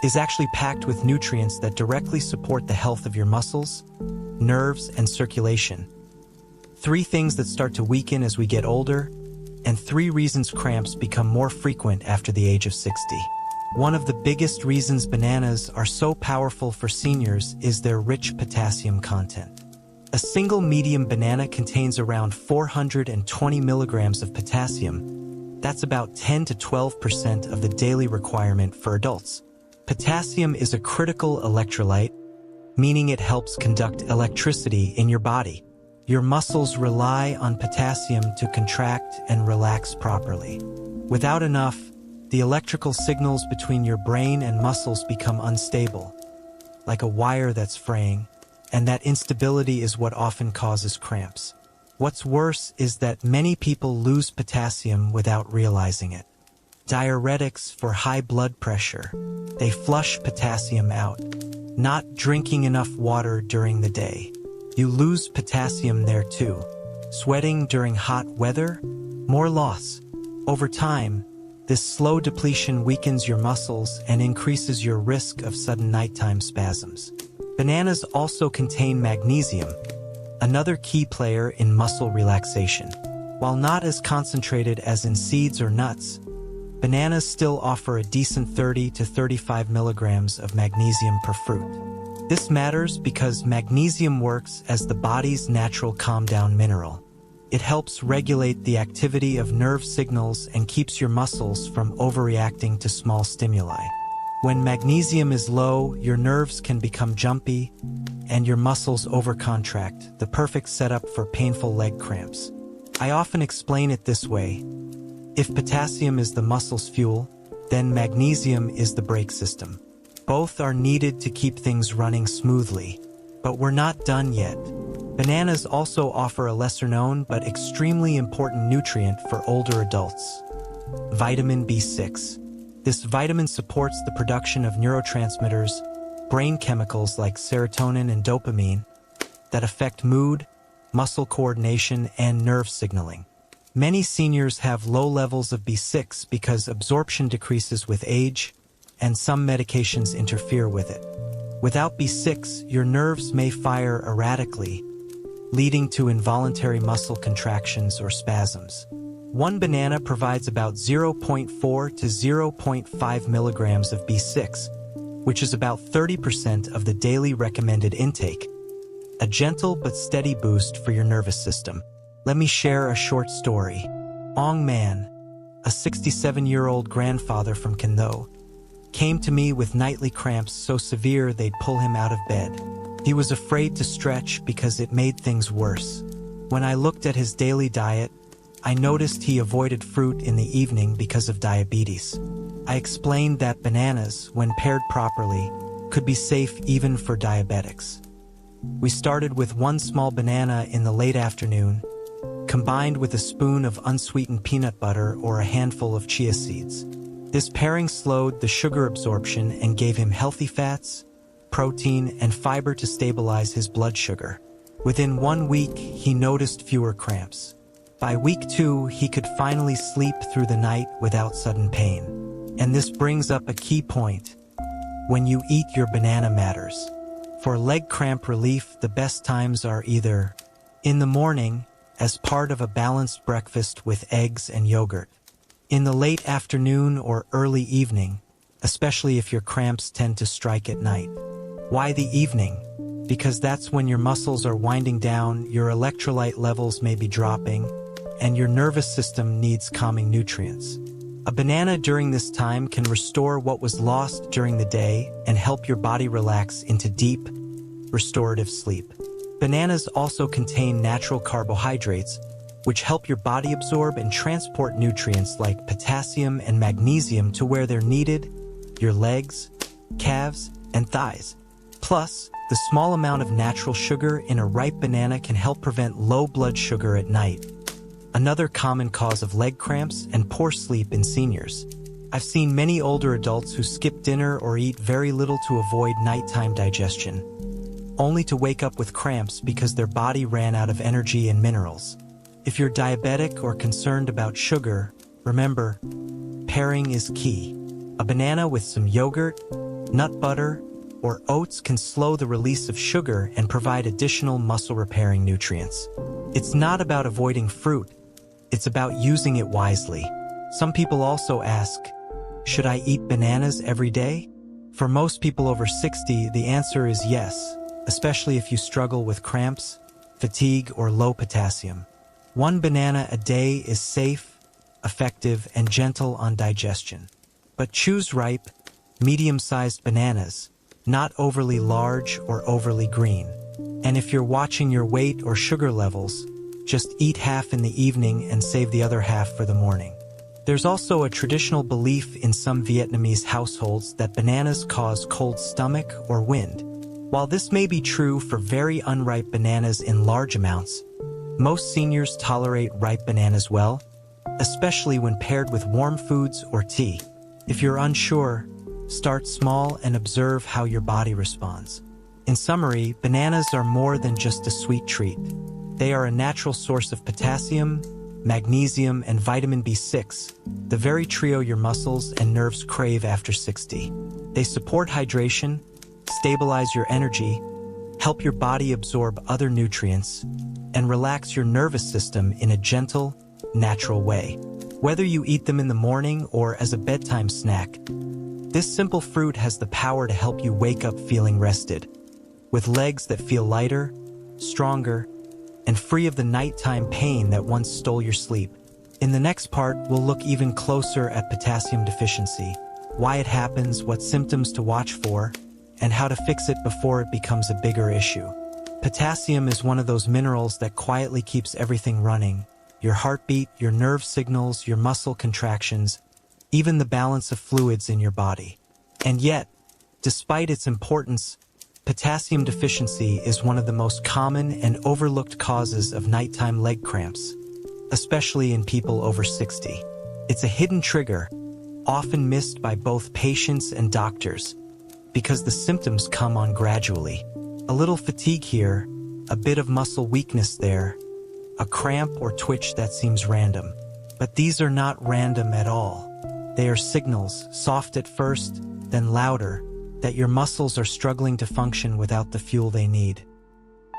[SPEAKER 1] is actually packed with nutrients that directly support the health of your muscles, nerves, and circulation. 3 things that start to weaken as we get older, and 3 reasons cramps become more frequent after the age of 60. One of the biggest reasons bananas are so powerful for seniors is their rich potassium content. A single medium banana contains around 420 milligrams of potassium. That's about 10 to 12% of the daily requirement for adults. Potassium is a critical electrolyte, meaning it helps conduct electricity in your body. Your muscles rely on potassium to contract and relax properly. Without enough, the electrical signals between your brain and muscles become unstable, like a wire that's fraying, and that instability is what often causes cramps. What's worse is that many people lose potassium without realizing it. Diuretics for high blood pressure. They flush potassium out. Not drinking enough water during the day. You lose potassium there too. Sweating during hot weather? More loss. Over time, this slow depletion weakens your muscles and increases your risk of sudden nighttime spasms. Bananas also contain magnesium, another key player in muscle relaxation. While not as concentrated as in seeds or nuts, bananas still offer a decent 30 to 35 milligrams of magnesium per fruit. This matters because magnesium works as the body's natural calm-down mineral. It helps regulate the activity of nerve signals and keeps your muscles from overreacting to small stimuli. When magnesium is low, your nerves can become jumpy and your muscles overcontract, the perfect setup for painful leg cramps. I often explain it this way. If potassium is the muscle's fuel, then magnesium is the brake system. Both are needed to keep things running smoothly. But we're not done yet. Bananas also offer a lesser-known but extremely important nutrient for older adults: vitamin B6. This vitamin supports the production of neurotransmitters, brain chemicals like serotonin and dopamine, that affect mood, muscle coordination, and nerve signaling. Many seniors have low levels of B6 because absorption decreases with age, and some medications interfere with it. Without B6, your nerves may fire erratically, leading to involuntary muscle contractions or spasms. One banana provides about 0.4 to 0.5 milligrams of B6, which is about 30% of the daily recommended intake, a gentle but steady boost for your nervous system. Let me share a short story. Ong Man, a 67-year-old grandfather from Kendo, came to me with nightly cramps so severe they'd pull him out of bed. He was afraid to stretch because it made things worse. When I looked at his daily diet, I noticed he avoided fruit in the evening because of diabetes. I explained that bananas, when paired properly, could be safe even for diabetics. We started with one small banana in the late afternoon, combined with a spoon of unsweetened peanut butter or a handful of chia seeds. This pairing slowed the sugar absorption and gave him healthy fats, protein, and fiber to stabilize his blood sugar. Within 1 week, he noticed fewer cramps. By week 2, he could finally sleep through the night without sudden pain. And this brings up a key point. When you eat, your banana matters. For leg cramp relief, the best times are either in the morning, as part of a balanced breakfast with eggs and yogurt, in the late afternoon or early evening, especially if your cramps tend to strike at night. Why the evening? Because that's when your muscles are winding down, your electrolyte levels may be dropping, and your nervous system needs calming nutrients. A banana during this time can restore what was lost during the day and help your body relax into deep, restorative sleep. Bananas also contain natural carbohydrates, which help your body absorb and transport nutrients like potassium and magnesium to where they're needed, your legs, calves, and thighs. Plus, the small amount of natural sugar in a ripe banana can help prevent low blood sugar at night, another common cause of leg cramps and poor sleep in seniors. I've seen many older adults who skip dinner or eat very little to avoid nighttime digestion, only to wake up with cramps because their body ran out of energy and minerals. If you're diabetic or concerned about sugar, remember, pairing is key. A banana with some yogurt, nut butter, or oats can slow the release of sugar and provide additional muscle-repairing nutrients. It's not about avoiding fruit, it's about using it wisely. Some people also ask, should I eat bananas every day? For most people over 60, the answer is yes, especially if you struggle with cramps, fatigue, or low potassium. 1 banana a day is safe, effective, and gentle on digestion. But choose ripe, medium-sized bananas, not overly large or overly green. And if you're watching your weight or sugar levels, just eat half in the evening and save the other half for the morning. There's also a traditional belief in some Vietnamese households that bananas cause cold stomach or wind. While this may be true for very unripe bananas in large amounts, most seniors tolerate ripe bananas well, especially when paired with warm foods or tea. If you're unsure, start small and observe how your body responds. In summary, bananas are more than just a sweet treat. They are a natural source of potassium, magnesium, and vitamin B6, the very trio your muscles and nerves crave after 60. They support hydration, stabilize your energy, help your body absorb other nutrients, and relax your nervous system in a gentle, natural way. Whether you eat them in the morning or as a bedtime snack, this simple fruit has the power to help you wake up feeling rested, with legs that feel lighter, stronger, and free of the nighttime pain that once stole your sleep. In the next part, we'll look even closer at potassium deficiency, why it happens, what symptoms to watch for, and how to fix it before it becomes a bigger issue. Potassium is one of those minerals that quietly keeps everything running: your heartbeat, your nerve signals, your muscle contractions, even the balance of fluids in your body. And yet, despite its importance, potassium deficiency is one of the most common and overlooked causes of nighttime leg cramps, especially in people over 60. It's a hidden trigger, often missed by both patients and doctors, because the symptoms come on gradually. A little fatigue here, a bit of muscle weakness there, a cramp or twitch that seems random. But these are not random at all. They are signals, soft at first, then louder, that your muscles are struggling to function without the fuel they need.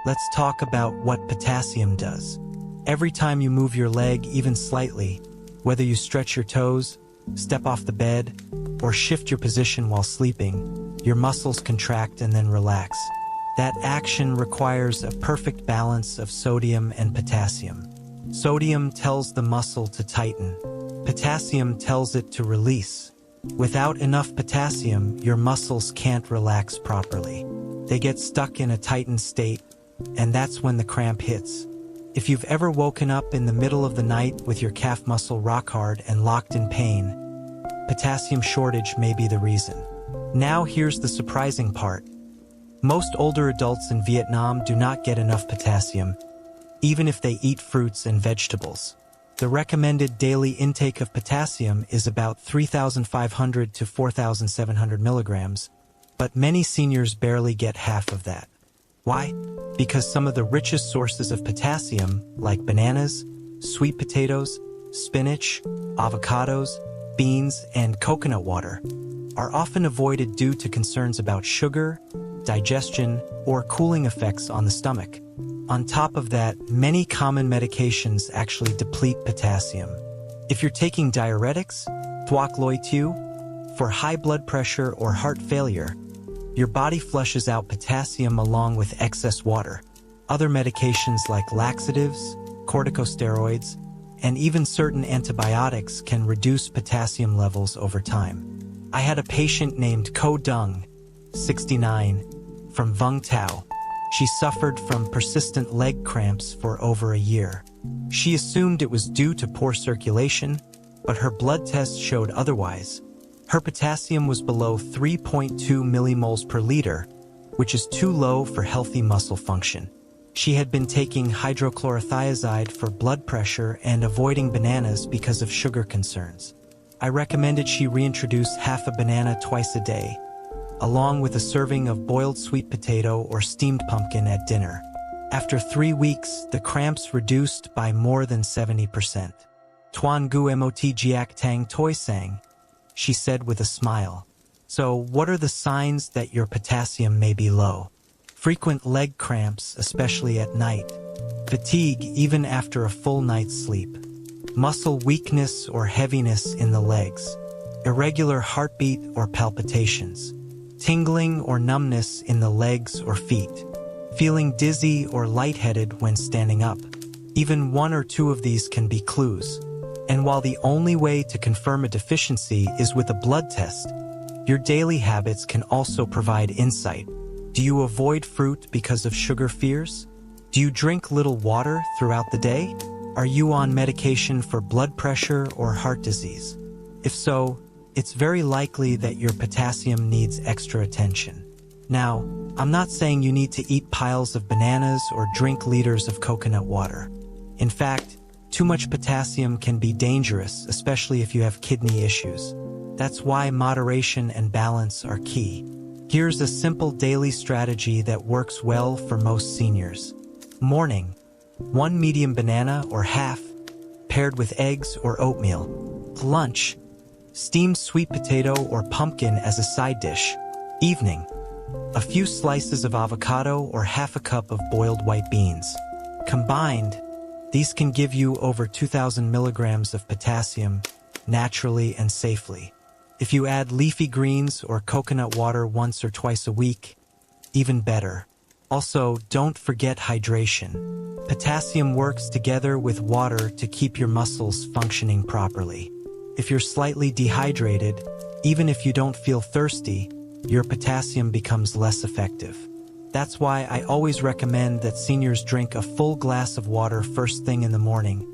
[SPEAKER 1] Let's talk about what potassium does. Every time you move your leg even slightly, whether you stretch your toes, step off the bed, or shift your position while sleeping, your muscles contract and then relax. That action requires a perfect balance of sodium and potassium. Sodium tells the muscle to tighten. Potassium tells it to release. Without enough potassium, your muscles can't relax properly. They get stuck in a tightened state, and that's when the cramp hits. If you've ever woken up in the middle of the night with your calf muscle rock hard and locked in pain, potassium shortage may be the reason. Now here's the surprising part. Most older adults in Vietnam do not get enough potassium, even if they eat fruits and vegetables. The recommended daily intake of potassium is about 3,500 to 4,700 milligrams, but many seniors barely get half of that. Why? Because some of the richest sources of potassium, like bananas, sweet potatoes, spinach, avocados, beans, and coconut water, are often avoided due to concerns about sugar, digestion, or cooling effects on the stomach. On top of that, many common medications actually deplete potassium. If you're taking diuretics, thuốc lôi tiêu, for high blood pressure or heart failure, your body flushes out potassium along with excess water. Other medications like laxatives, corticosteroids, and even certain antibiotics can reduce potassium levels over time. I had a patient named Ko Dung, 69, from Vung Tau. She suffered from persistent leg cramps for over a year. She assumed it was due to poor circulation, but her blood tests showed otherwise. Her potassium was below 3.2 millimoles per liter, which is too low for healthy muscle function. She had been taking hydrochlorothiazide for blood pressure and avoiding bananas because of sugar concerns. I recommended she reintroduce half a banana twice a day, along with a serving of boiled sweet potato or steamed pumpkin at dinner. After 3 weeks, the cramps reduced by more than 70%. Tuan gu mot giak tang toi sang, she said with a smile. So, what are the signs that your potassium may be low? Frequent leg cramps, especially at night. Fatigue even after a full night's sleep. Muscle weakness or heaviness in the legs. Irregular heartbeat or palpitations. Tingling or numbness in the legs or feet. Feeling dizzy or lightheaded when standing up. Even 1 or 2 of these can be clues. And while the only way to confirm a deficiency is with a blood test, your daily habits can also provide insight. Do you avoid fruit because of sugar fears? Do you drink little water throughout the day? Are you on medication for blood pressure or heart disease? If so, it's very likely that your potassium needs extra attention. Now, I'm not saying you need to eat piles of bananas or drink liters of coconut water. In fact, too much potassium can be dangerous, especially if you have kidney issues. That's why moderation and balance are key. Here's a simple daily strategy that works well for most seniors. Morning, 1 medium banana or half, paired with eggs or oatmeal. Lunch, steamed sweet potato or pumpkin as a side dish. Evening, a few slices of avocado or half a cup of boiled white beans. Combined, these can give you over 2,000 milligrams of potassium naturally and safely. If you add leafy greens or coconut water once or twice a week, even better. Also, don't forget hydration. Potassium works together with water to keep your muscles functioning properly. If you're slightly dehydrated, even if you don't feel thirsty, your potassium becomes less effective. That's why I always recommend that seniors drink a full glass of water first thing in the morning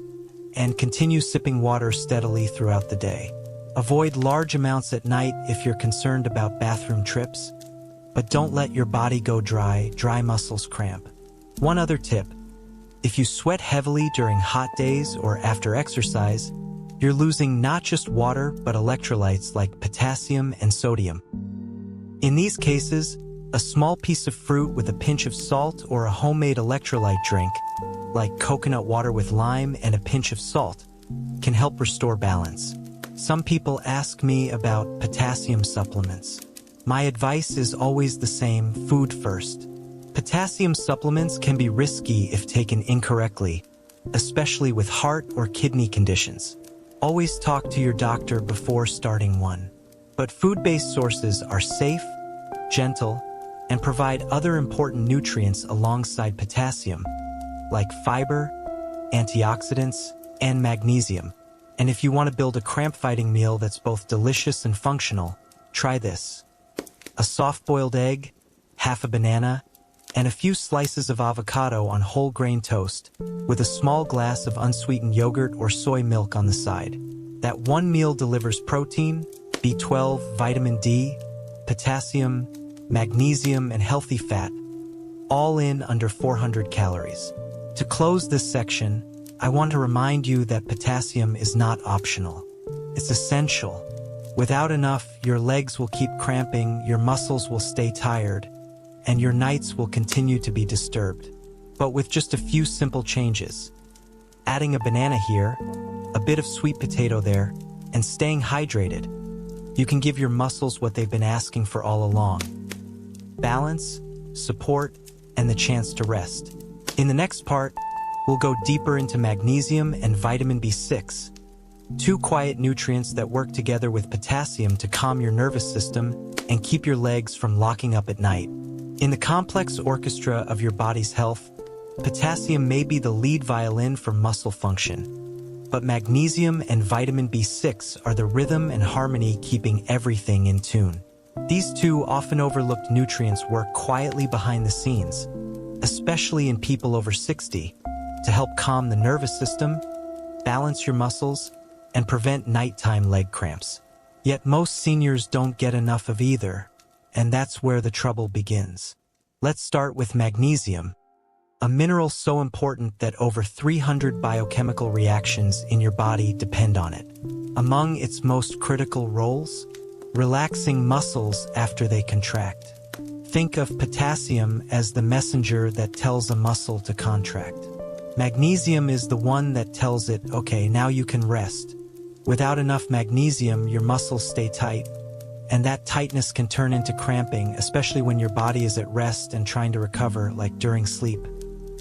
[SPEAKER 1] and continue sipping water steadily throughout the day. Avoid large amounts at night if you're concerned about bathroom trips, but don't let your body go dry muscles cramp. One other tip, if you sweat heavily during hot days or after exercise, you're losing not just water but electrolytes like potassium and sodium. In these cases, a small piece of fruit with a pinch of salt or a homemade electrolyte drink, like coconut water with lime and a pinch of salt, can help restore balance. Some people ask me about potassium supplements. My advice is always the same: food first. Potassium supplements can be risky if taken incorrectly, especially with heart or kidney conditions. Always talk to your doctor before starting one. But food-based sources are safe, gentle, and provide other important nutrients alongside potassium, like fiber, antioxidants, and magnesium. And if you want to build a cramp-fighting meal that's both delicious and functional, try this. A soft-boiled egg, half a banana, and a few slices of avocado on whole grain toast, with a small glass of unsweetened yogurt or soy milk on the side. That one meal delivers protein, B12, vitamin D, potassium, magnesium, and healthy fat, all in under 400 calories. To close this section, I want to remind you that potassium is not optional. It's essential. Without enough, your legs will keep cramping, your muscles will stay tired, and your nights will continue to be disturbed. But with just a few simple changes, adding a banana here, a bit of sweet potato there, and staying hydrated, you can give your muscles what they've been asking for all along: balance, support, and the chance to rest. In the next part, we'll go deeper into magnesium and vitamin B6, two quiet nutrients that work together with potassium to calm your nervous system and keep your legs from locking up at night. In the complex orchestra of your body's health, potassium may be the lead violin for muscle function, but magnesium and vitamin B6 are the rhythm and harmony keeping everything in tune. These two often overlooked nutrients work quietly behind the scenes, especially in people over 60, to help calm the nervous system, balance your muscles, and prevent nighttime leg cramps. Yet most seniors don't get enough of either, and that's where the trouble begins. Let's start with magnesium, a mineral so important that over 300 biochemical reactions in your body depend on it. Among its most critical roles, relaxing muscles after they contract. Think of potassium as the messenger that tells a muscle to contract. Magnesium is the one that tells it, okay, now you can rest. Without enough magnesium, your muscles stay tight, and that tightness can turn into cramping, especially when your body is at rest and trying to recover, like during sleep.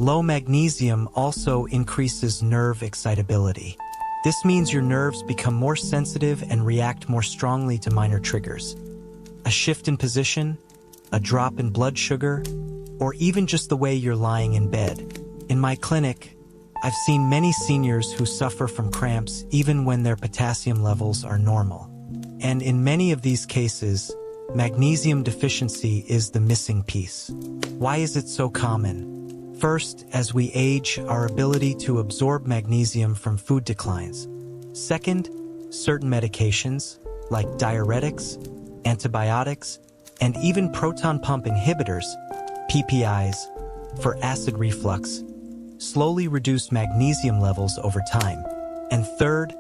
[SPEAKER 1] Low magnesium also increases nerve excitability. This means your nerves become more sensitive and react more strongly to minor triggers. A shift in position, a drop in blood sugar, or even just the way you're lying in bed. In my clinic, I've seen many seniors who suffer from cramps even when their potassium levels are normal. And in many of these cases, magnesium deficiency is the missing piece. Why is it so common? First, as we age, our ability to absorb magnesium from food declines. Second, certain medications, like diuretics, antibiotics, and even proton pump inhibitors, PPIs, for acid reflux, slowly reduce magnesium levels over time. And third,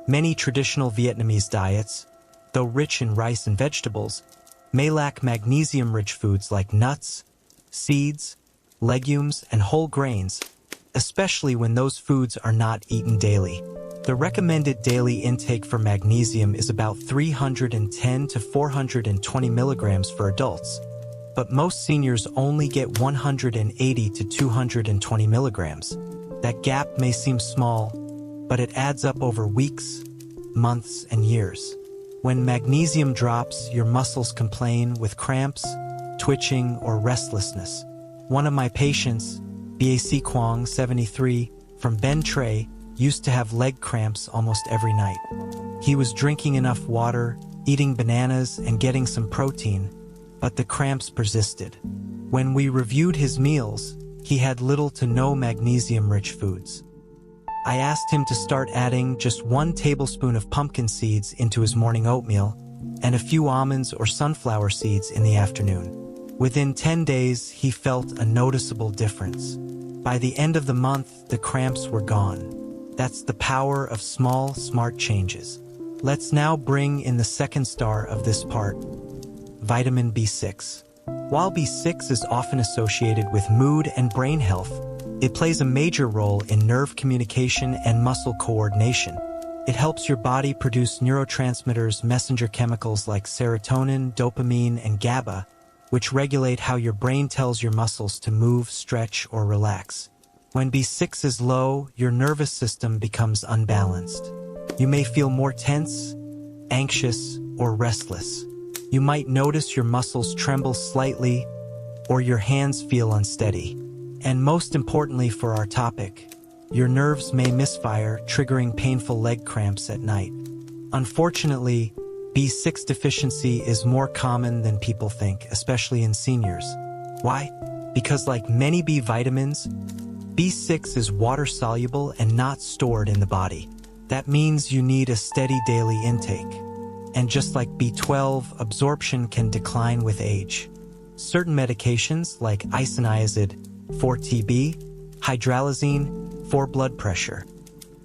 [SPEAKER 1] many traditional Vietnamese diets, though rich in rice and vegetables, may lack magnesium-rich foods like nuts, seeds, legumes, and whole grains, especially when those foods are not eaten daily. The recommended daily intake for magnesium is about 310 to 420 milligrams for adults, but most seniors only get 180 to 220 milligrams. That gap may seem small, but it adds up over weeks, months, and years. When magnesium drops, your muscles complain with cramps, twitching, or restlessness. One of my patients, BAC Kwong, 73, from Ben Tre, used to have leg cramps almost every night. He was drinking enough water, eating bananas, and getting some protein, but the cramps persisted. When we reviewed his meals, he had little to no magnesium-rich foods. I asked him to start adding just 1 tablespoon of pumpkin seeds into his morning oatmeal and a few almonds or sunflower seeds in the afternoon. Within 10 days, he felt a noticeable difference. By the end of the month, the cramps were gone. That's the power of small, smart changes. Let's now bring in the second star of this part, vitamin B6. While B6 is often associated with mood and brain health, it plays a major role in nerve communication and muscle coordination. It helps your body produce neurotransmitters, messenger chemicals like serotonin, dopamine, and GABA, which regulate how your brain tells your muscles to move, stretch, or relax. When B6 is low, your nervous system becomes unbalanced. You may feel more tense, anxious, or restless. You might notice your muscles tremble slightly, or your hands feel unsteady. And most importantly for our topic, your nerves may misfire, triggering painful leg cramps at night. Unfortunately, B6 deficiency is more common than people think, especially in seniors. Why? Because like many B vitamins, B6 is water-soluble and not stored in the body. That means you need a steady daily intake. And just like B12, absorption can decline with age. Certain medications like isoniazid, 4-TB, hydralazine for blood pressure,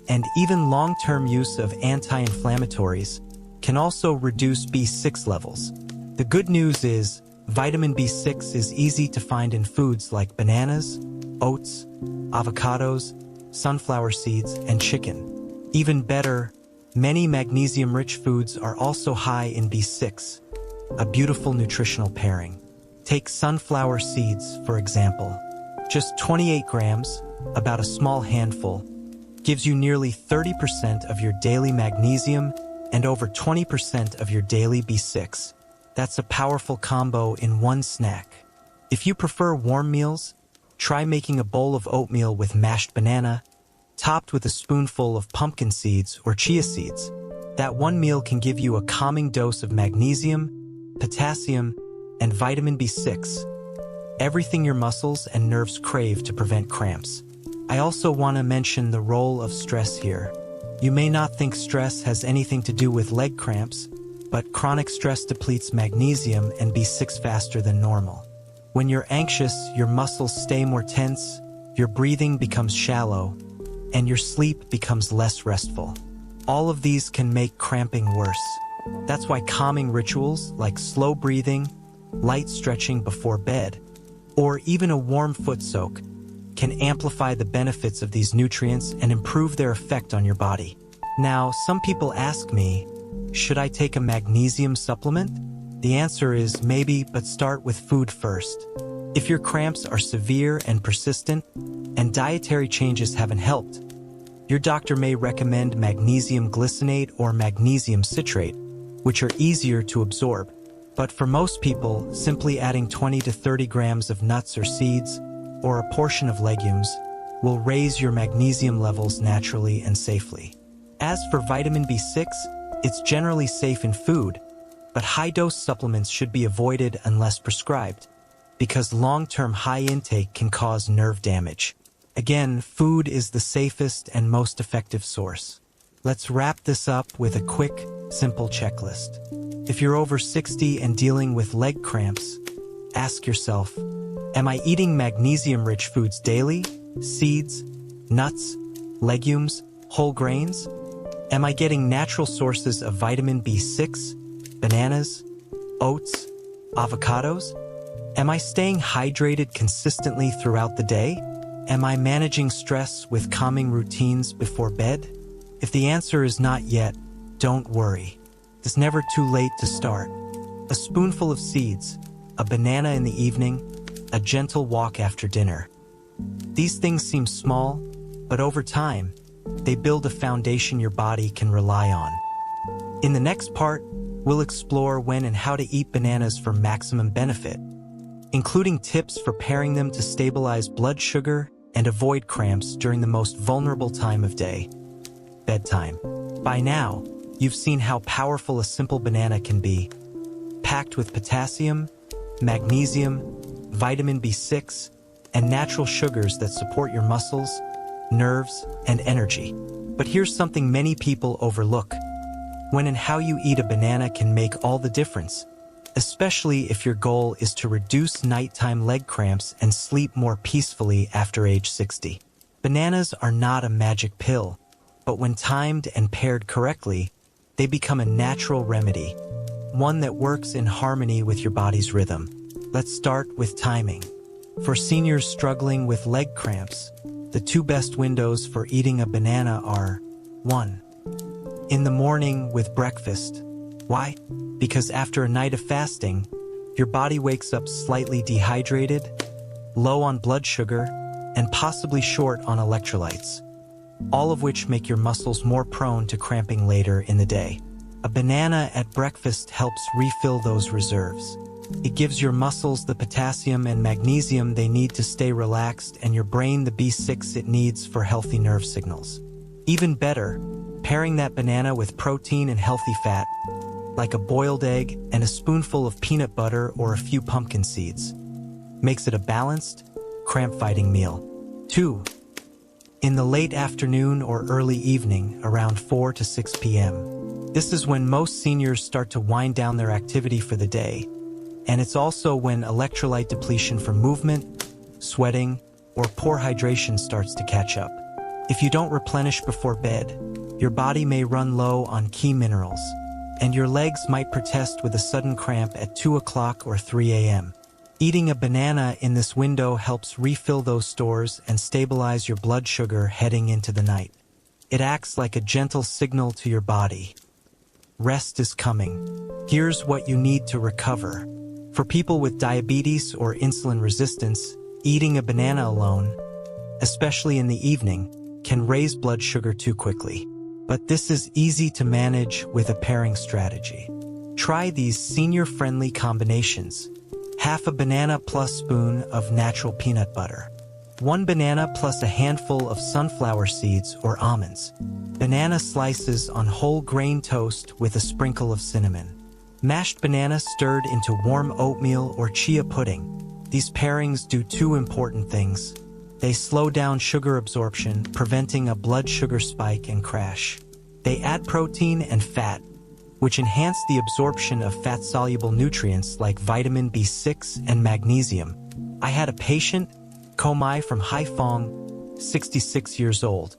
[SPEAKER 1] and even long-term use of anti-inflammatories can also reduce B6 levels. The good news is vitamin B6 is easy to find in foods like bananas, oats, avocados, sunflower seeds, and chicken. Even better, many magnesium-rich foods are also high in B6, a beautiful nutritional pairing. Take sunflower seeds, for example. Just 28 grams, about a small handful, gives you nearly 30% of your daily magnesium and over 20% of your daily B6. That's a powerful combo in one snack. If you prefer warm meals, try making a bowl of oatmeal with mashed banana, topped with a spoonful of pumpkin seeds or chia seeds. That one meal can give you a calming dose of magnesium, potassium, and vitamin B6. Everything your muscles and nerves crave to prevent cramps. I also want to mention the role of stress here. You may not think stress has anything to do with leg cramps, but chronic stress depletes magnesium and B6 faster than normal. When you're anxious, your muscles stay more tense, your breathing becomes shallow, and your sleep becomes less restful. All of these can make cramping worse. That's why calming rituals like slow breathing, light stretching before bed, or even a warm foot soak can amplify the benefits of these nutrients and improve their effect on your body. Now, some people ask me, should I take a magnesium supplement? The answer is maybe, but start with food first. If your cramps are severe and persistent, and dietary changes haven't helped, your doctor may recommend magnesium glycinate or magnesium citrate, which are easier to absorb. But for most people, simply adding 20 to 30 grams of nuts or seeds, or a portion of legumes, will raise your magnesium levels naturally and safely. As for vitamin B6, it's generally safe in food, but high-dose supplements should be avoided unless prescribed, because long-term high intake can cause nerve damage. Again, food is the safest and most effective source. Let's wrap this up with a quick, simple checklist. If you're over 60 and dealing with leg cramps, ask yourself, am I eating magnesium-rich foods daily? Seeds, nuts, legumes, whole grains? Am I getting natural sources of vitamin B6, bananas, oats, avocados? Am I staying hydrated consistently throughout the day? Am I managing stress with calming routines before bed? If the answer is not yet, don't worry. It's never too late to start. A spoonful of seeds, a banana in the evening, a gentle walk after dinner. These things seem small, but over time, they build a foundation your body can rely on. In the next part, we'll explore when and how to eat bananas for maximum benefit, including tips for pairing them to stabilize blood sugar and avoid cramps during the most vulnerable time of day, bedtime. By now, you've seen how powerful a simple banana can be, packed with potassium, magnesium, vitamin B6, and natural sugars that support your muscles, nerves, and energy. But here's something many people overlook. When and how you eat a banana can make all the difference, especially if your goal is to reduce nighttime leg cramps and sleep more peacefully after age 60. Bananas are not a magic pill, but when timed and paired correctly, they become a natural remedy, one that works in harmony with your body's rhythm. Let's start with timing. For seniors struggling with leg cramps, the two best windows for eating a banana are 1. In the morning with breakfast. Why? Because after a night of fasting, your body wakes up slightly dehydrated, low on blood sugar, and possibly short on electrolytes, all of which make your muscles more prone to cramping later in the day. A banana at breakfast helps refill those reserves. It gives your muscles the potassium and magnesium they need to stay relaxed and your brain the B6 it needs for healthy nerve signals. Even better, pairing that banana with protein and healthy fat, like a boiled egg and a spoonful of peanut butter or a few pumpkin seeds, makes it a balanced, cramp-fighting meal. 2. In the late afternoon or early evening, around 4 to 6 p.m. This is when most seniors start to wind down their activity for the day, and it's also when electrolyte depletion from movement, sweating, and exercise begins to set in. A banana at breakfast, 1. In the morning with breakfast. 2. In the late afternoon or early evening, around 4 to 6 p.m. This is when most seniors start to wind down their activity for the day, and it's also when electrolyte depletion from movement, sweating, or poor hydration starts to catch up. If you don't replenish before bed, your body may run low on key minerals, and your legs might protest with a sudden cramp at 2 o'clock or 3 a.m. Eating a banana in this window helps refill those stores and stabilize your blood sugar heading into the night. It acts like a gentle signal to your body. Rest is coming. Here's what you need to recover. For people with diabetes or insulin resistance, eating a banana alone, especially in the evening, can raise blood sugar too quickly. But this is easy to manage with a pairing strategy. Try these senior-friendly combinations. Half a banana plus spoon of natural peanut butter. 1 banana plus a handful of sunflower seeds or almonds. Banana slices on whole grain toast with a sprinkle of cinnamon. Mashed banana stirred into warm oatmeal or chia pudding. These pairings do 2 important things. They slow down sugar absorption, preventing a blood sugar spike and crash. They add protein and fat, which enhance the absorption of fat-soluble nutrients like vitamin B6 and magnesium. I had a patient, Komai from Haiphong, 66 years old,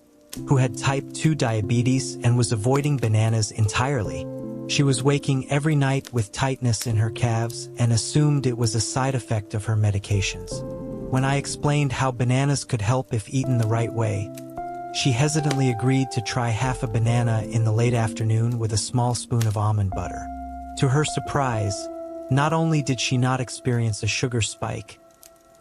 [SPEAKER 1] who had type 2 diabetes and was avoiding bananas entirely. She was waking every night with tightness in her calves and assumed it was a side effect of her medications. When I explained how bananas could help if eaten the right way, she hesitantly agreed to try half a banana in the late afternoon with a small spoon of almond butter. To her surprise, not only did she not experience a sugar spike,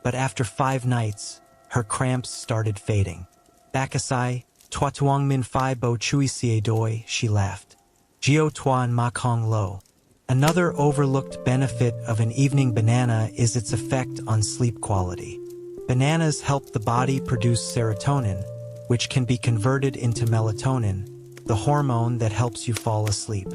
[SPEAKER 1] but after 5 nights, her cramps started fading. Bakasai, Tua tuong min phi bo chui sie doi, she laughed. Gio tuan ma kong lo. Another overlooked benefit of an evening banana is its effect on sleep quality. Bananas help the body produce serotonin, which can be converted into melatonin, the hormone that helps you fall asleep.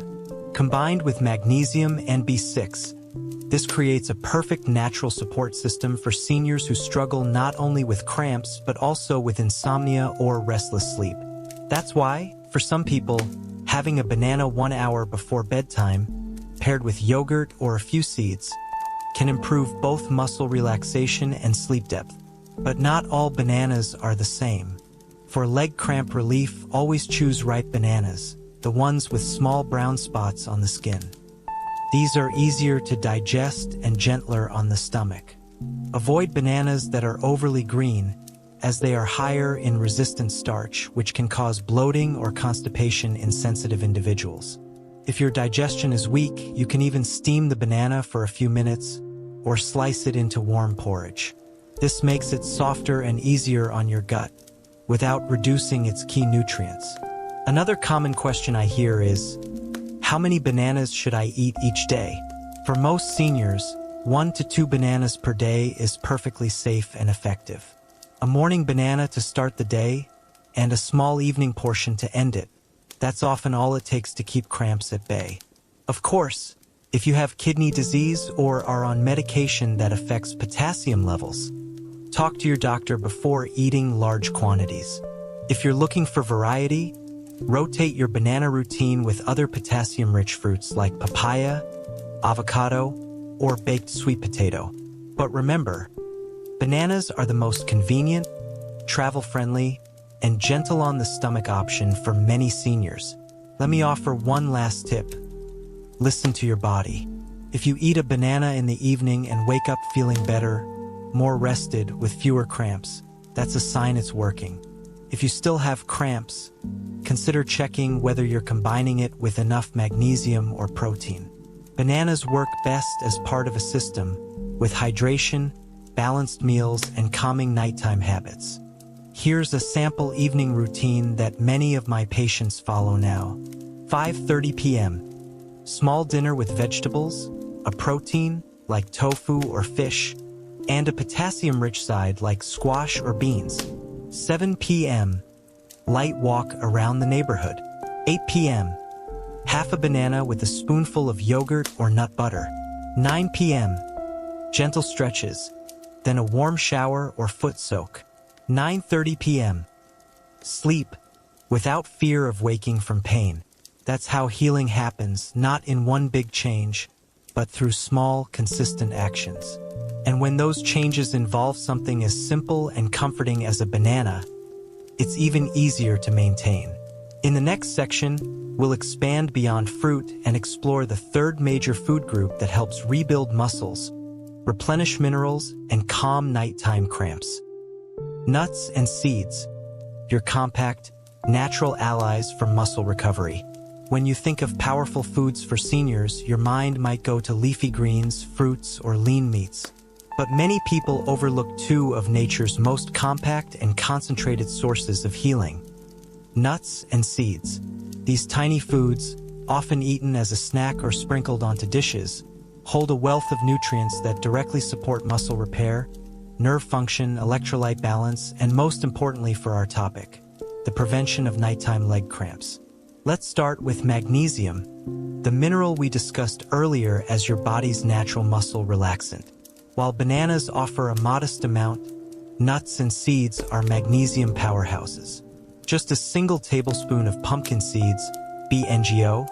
[SPEAKER 1] Combined with magnesium and B6, this creates a perfect natural support system for seniors who struggle not only with cramps but also with insomnia or restless sleep. That's why, for some people, having a banana 1 hour before bedtime, paired with yogurt or a few seeds, can improve both muscle relaxation and sleep depth. But not all bananas are the same. For leg cramp relief, always choose ripe bananas, the ones with small brown spots on the skin. These are easier to digest and gentler on the stomach. Avoid bananas that are overly green, as they are higher in resistant starch, which can cause bloating or constipation in sensitive individuals. If your digestion is weak, you can even steam the banana for a few minutes or slice it into warm porridge. This makes it softer and easier on your gut, without reducing its key nutrients. Another common question I hear is, how many bananas should I eat each day? For most seniors, 1 to 2 bananas per day is perfectly safe and effective. A morning banana to start the day, and a small evening portion to end it. That's often all it takes to keep cramps at bay. Of course, if you have kidney disease or are on medication that affects potassium levels, talk to your doctor before eating large quantities. If you're looking for variety, rotate your banana routine with other potassium-rich fruits like papaya, avocado, or baked sweet potato. But remember, bananas are the most convenient, travel-friendly, and gentle on the stomach option for many seniors. Let me offer one last tip. Listen to your body. If you eat a banana in the evening and wake up feeling better, more rested, with fewer cramps, that's a sign it's working. If you still have cramps, consider checking whether you're combining it with enough magnesium or protein. Bananas work best as part of a system, with hydration, balanced meals, and calming nighttime habits. Here's a sample evening routine that many of my patients follow now. 5:30 p.m. Small dinner with vegetables, a protein, like tofu or fish, and a potassium-rich side like squash or beans. 7 p.m. Light walk around the neighborhood. 8 p.m. Half a banana with a spoonful of yogurt or nut butter. 9 p.m. Gentle stretches, then a warm shower or foot soak. 9:30 p.m. Sleep, without fear of waking from pain. That's how healing happens, not in one big change, but through small, consistent actions. And when those changes involve something as simple and comforting as a banana, it's even easier to maintain. In the next section, we'll expand beyond fruit and explore the third major food group that helps rebuild muscles, replenish minerals, and calm nighttime cramps. Nuts and seeds, your compact, natural allies for muscle recovery. When you think of powerful foods for seniors, your mind might go to leafy greens, fruits, or lean meats. But many people overlook two of nature's most compact and concentrated sources of healing: nuts and seeds. These tiny foods, often eaten as a snack or sprinkled onto dishes, hold a wealth of nutrients that directly support muscle repair, nerve function, electrolyte balance, and most importantly for our topic, the prevention of nighttime leg cramps. Let's start with magnesium, the mineral we discussed earlier as your body's natural muscle relaxant. While bananas offer a modest amount, nuts and seeds are magnesium powerhouses. Just a single tablespoon of pumpkin seeds, BNGO,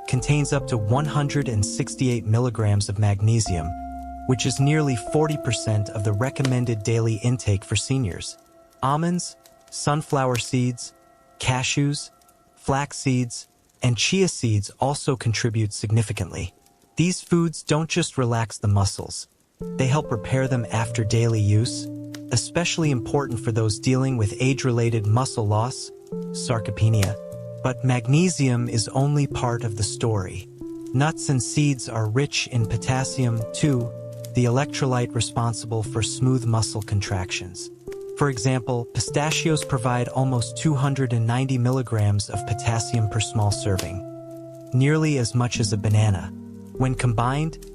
[SPEAKER 1] contains up to 168 milligrams of magnesium, which is nearly 40% of the recommended daily intake for seniors. Almonds, sunflower seeds, cashews, flax seeds, and chia seeds also contribute significantly. These foods don't just relax the muscles, they help repair them after daily use, especially important for those dealing with age-related muscle loss, sarcopenia. But magnesium is only part of the story. Nuts and seeds are rich in potassium, too, the electrolyte responsible for smooth muscle contractions. For example, pistachios provide almost 290 milligrams of potassium per small serving, nearly as much as a banana. When combined,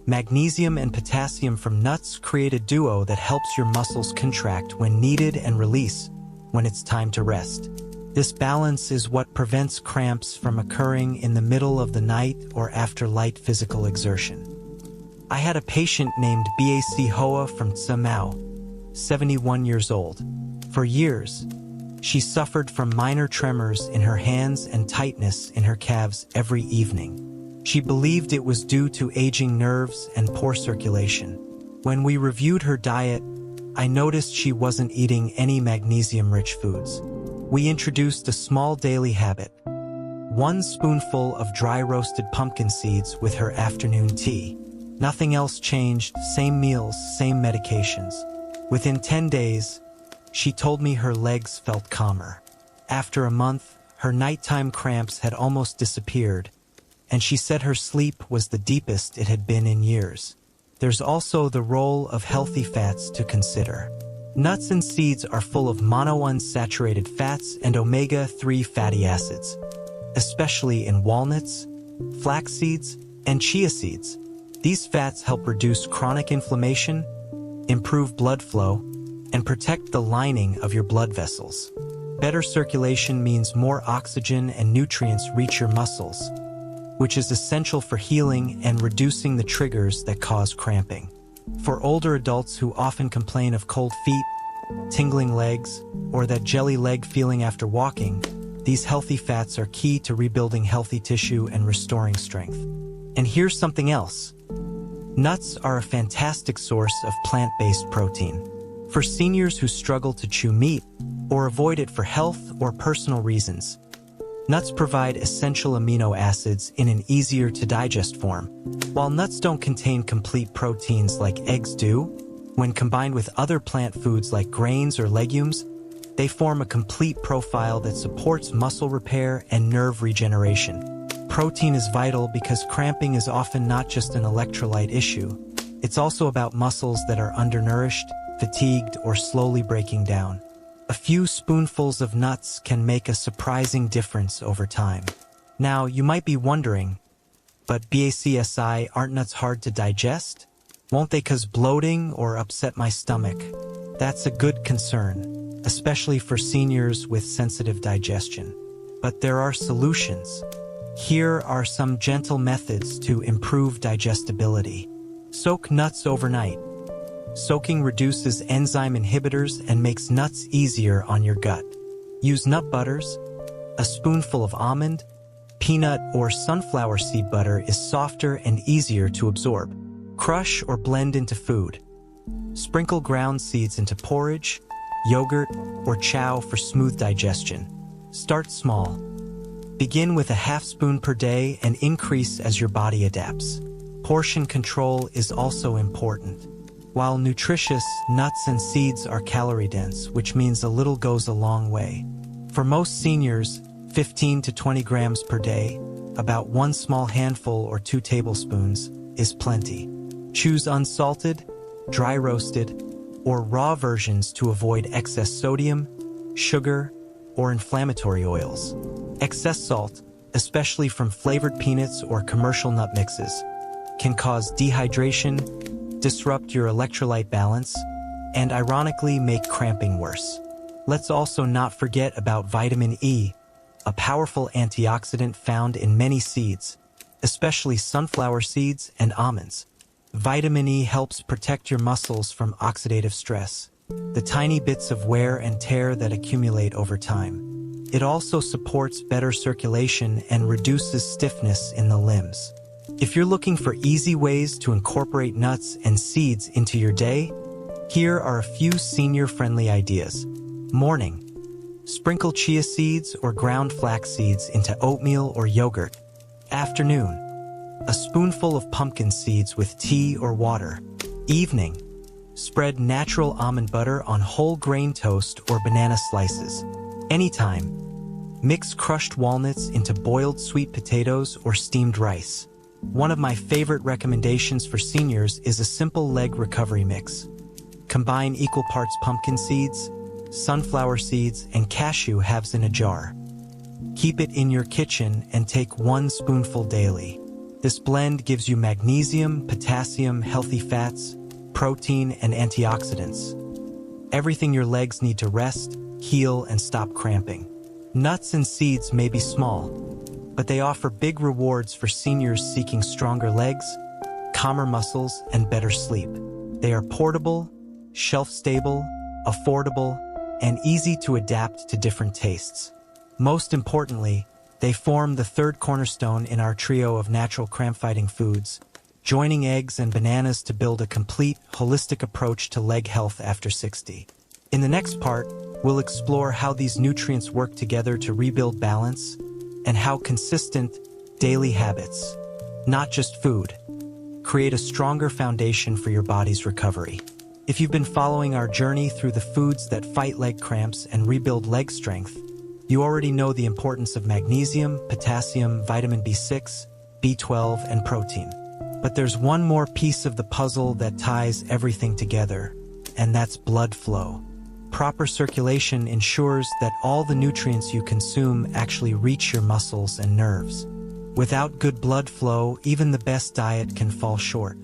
[SPEAKER 1] magnesium and potassium from nuts create a duo that helps your muscles contract when needed and release when it's time to rest. This balance is what prevents cramps from occurring in the middle of the night or after light physical exertion. I had a patient named Bac Hoa from Tsamao, 71 years old. For years, she suffered from minor tremors in her hands and tightness in her calves every evening. She believed it was due to aging nerves and poor circulation. When we reviewed her diet, I noticed she wasn't eating any magnesium-rich foods. We introduced a small daily habit: 1 spoonful of dry roasted pumpkin seeds with her afternoon tea. Nothing else changed, same meals, same medications. Within 10 days, she told me her legs felt calmer. After a month, her nighttime cramps had almost disappeared, and she said her sleep was the deepest it had been in years. There's also the role of healthy fats to consider. Nuts and seeds are full of monounsaturated fats and omega-3 fatty acids, especially in walnuts, flax seeds, and chia seeds. These fats help reduce chronic inflammation, improve blood flow, and protect the lining of your blood vessels. Better circulation means more oxygen and nutrients reach your muscles, which is essential for healing and reducing the triggers that cause cramping. For older adults who often complain of cold feet, tingling legs, or that jelly leg feeling after walking, these healthy fats are key to rebuilding healthy tissue and restoring strength. And here's something else. Nuts are a fantastic source of plant-based protein. For seniors who struggle to chew meat or avoid it for health or personal reasons, nuts provide essential amino acids in an easier-to-digest form. While nuts don't contain complete proteins like eggs do, when combined with other plant foods like grains or legumes, they form a complete profile that supports muscle repair and nerve regeneration. Protein is vital because cramping is often not just an electrolyte issue. It's also about muscles that are undernourished, fatigued, or slowly breaking down. A few spoonfuls of nuts can make a surprising difference over time. Now, you might be wondering, but BACSI, aren't nuts hard to digest? Won't they cause bloating or upset my stomach? That's a good concern, especially for seniors with sensitive digestion. But there are solutions. Here are some gentle methods to improve digestibility. Soak nuts overnight. Soaking reduces enzyme inhibitors and makes nuts easier on your gut. Use nut butters. A spoonful of almond, peanut, or sunflower seed butter is softer and easier to absorb. Crush or blend into food. Sprinkle ground seeds into porridge, yogurt, or chow for smooth digestion. Start small. Begin with a half spoon per day and increase as your body adapts. Portion control is also important. While nutritious, nuts and seeds are calorie-dense, which means a little goes a long way. For most seniors, 15 to 20 grams per day, about 1 small handful or 2 tablespoons, is plenty. Choose unsalted, dry roasted, or raw versions to avoid excess sodium, sugar, or inflammatory oils. Excess salt, especially from flavored peanuts or commercial nut mixes, can cause dehydration, disrupt your electrolyte balance, and ironically make cramping worse. Let's also not forget about vitamin E, a powerful antioxidant found in many seeds, especially sunflower seeds and almonds. Vitamin E helps protect your muscles from oxidative stress, the tiny bits of wear and tear that accumulate over time. It also supports better circulation and reduces stiffness in the limbs. If you're looking for easy ways to incorporate nuts and seeds into your day, here are a few senior-friendly ideas. Morning. Sprinkle chia seeds or ground flax seeds into oatmeal or yogurt. Afternoon. A spoonful of pumpkin seeds with tea or water. Evening. Spread natural almond butter on whole grain toast or banana slices. Anytime. Mix crushed walnuts into boiled sweet potatoes or steamed rice. One of my favorite recommendations for seniors is a simple leg recovery mix. Combine equal parts pumpkin seeds, sunflower seeds, and cashew halves in a jar. Keep it in your kitchen and take 1 spoonful daily. This blend gives you magnesium, potassium, healthy fats, protein, and antioxidants. Everything your legs need to rest, heal, and stop cramping. Nuts and seeds may be small, but they offer big rewards for seniors seeking stronger legs, calmer muscles, and better sleep. They are portable, shelf-stable, affordable, and easy to adapt to different tastes. Most importantly, they form the third cornerstone in our trio of natural cramp-fighting foods, joining eggs and bananas to build a complete, holistic approach to leg health after 60. In the next part, we'll explore how these nutrients work together to rebuild balance and how consistent, daily habits, not just food, create a stronger foundation for your body's recovery. If you've been following our journey through the foods that fight leg cramps and rebuild leg strength, you already know the importance of magnesium, potassium, vitamin B6, B12, and protein. But there's one more piece of the puzzle that ties everything together, and that's blood flow. Proper circulation ensures that all the nutrients you consume actually reach your muscles and nerves. Without good blood flow, even the best diet can fall short.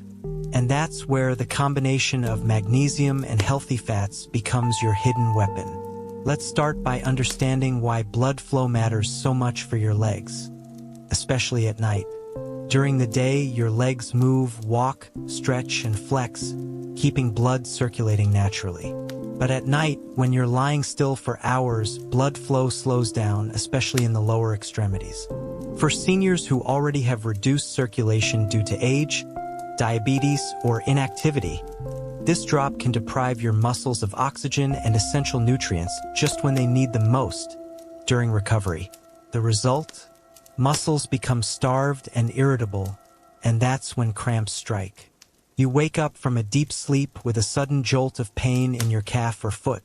[SPEAKER 1] And that's where the combination of magnesium and healthy fats becomes your hidden weapon. Let's start by understanding why blood flow matters so much for your legs, especially at night. During the day, your legs move, walk, stretch, and flex, keeping blood circulating naturally. But at night, when you're lying still for hours, blood flow slows down, especially in the lower extremities. For seniors who already have reduced circulation due to age, diabetes, or inactivity, this drop can deprive your muscles of oxygen and essential nutrients just when they need them most during recovery. The result? Muscles become starved and irritable, and that's when cramps strike. You wake up from a deep sleep with a sudden jolt of pain in your calf or foot,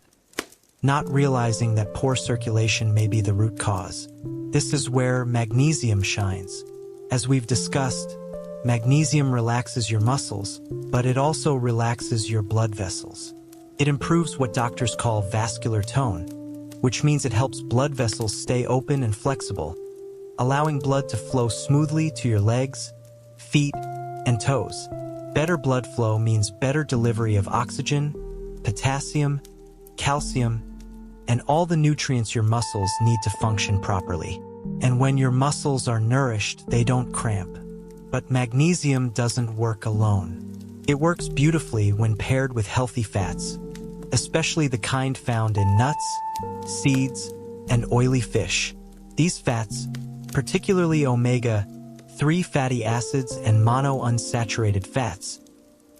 [SPEAKER 1] not realizing that poor circulation may be the root cause. This is where magnesium shines. As we've discussed, magnesium relaxes your muscles, but it also relaxes your blood vessels. It improves what doctors call vascular tone, which means it helps blood vessels stay open and flexible, allowing blood to flow smoothly to your legs, feet, and toes. Better blood flow means better delivery of oxygen, potassium, calcium, and all the nutrients your muscles need to function properly. And when your muscles are nourished, they don't cramp. But magnesium doesn't work alone. It works beautifully when paired with healthy fats, especially the kind found in nuts, seeds, and oily fish. These fats, particularly omega-3 fatty acids and monounsaturated fats,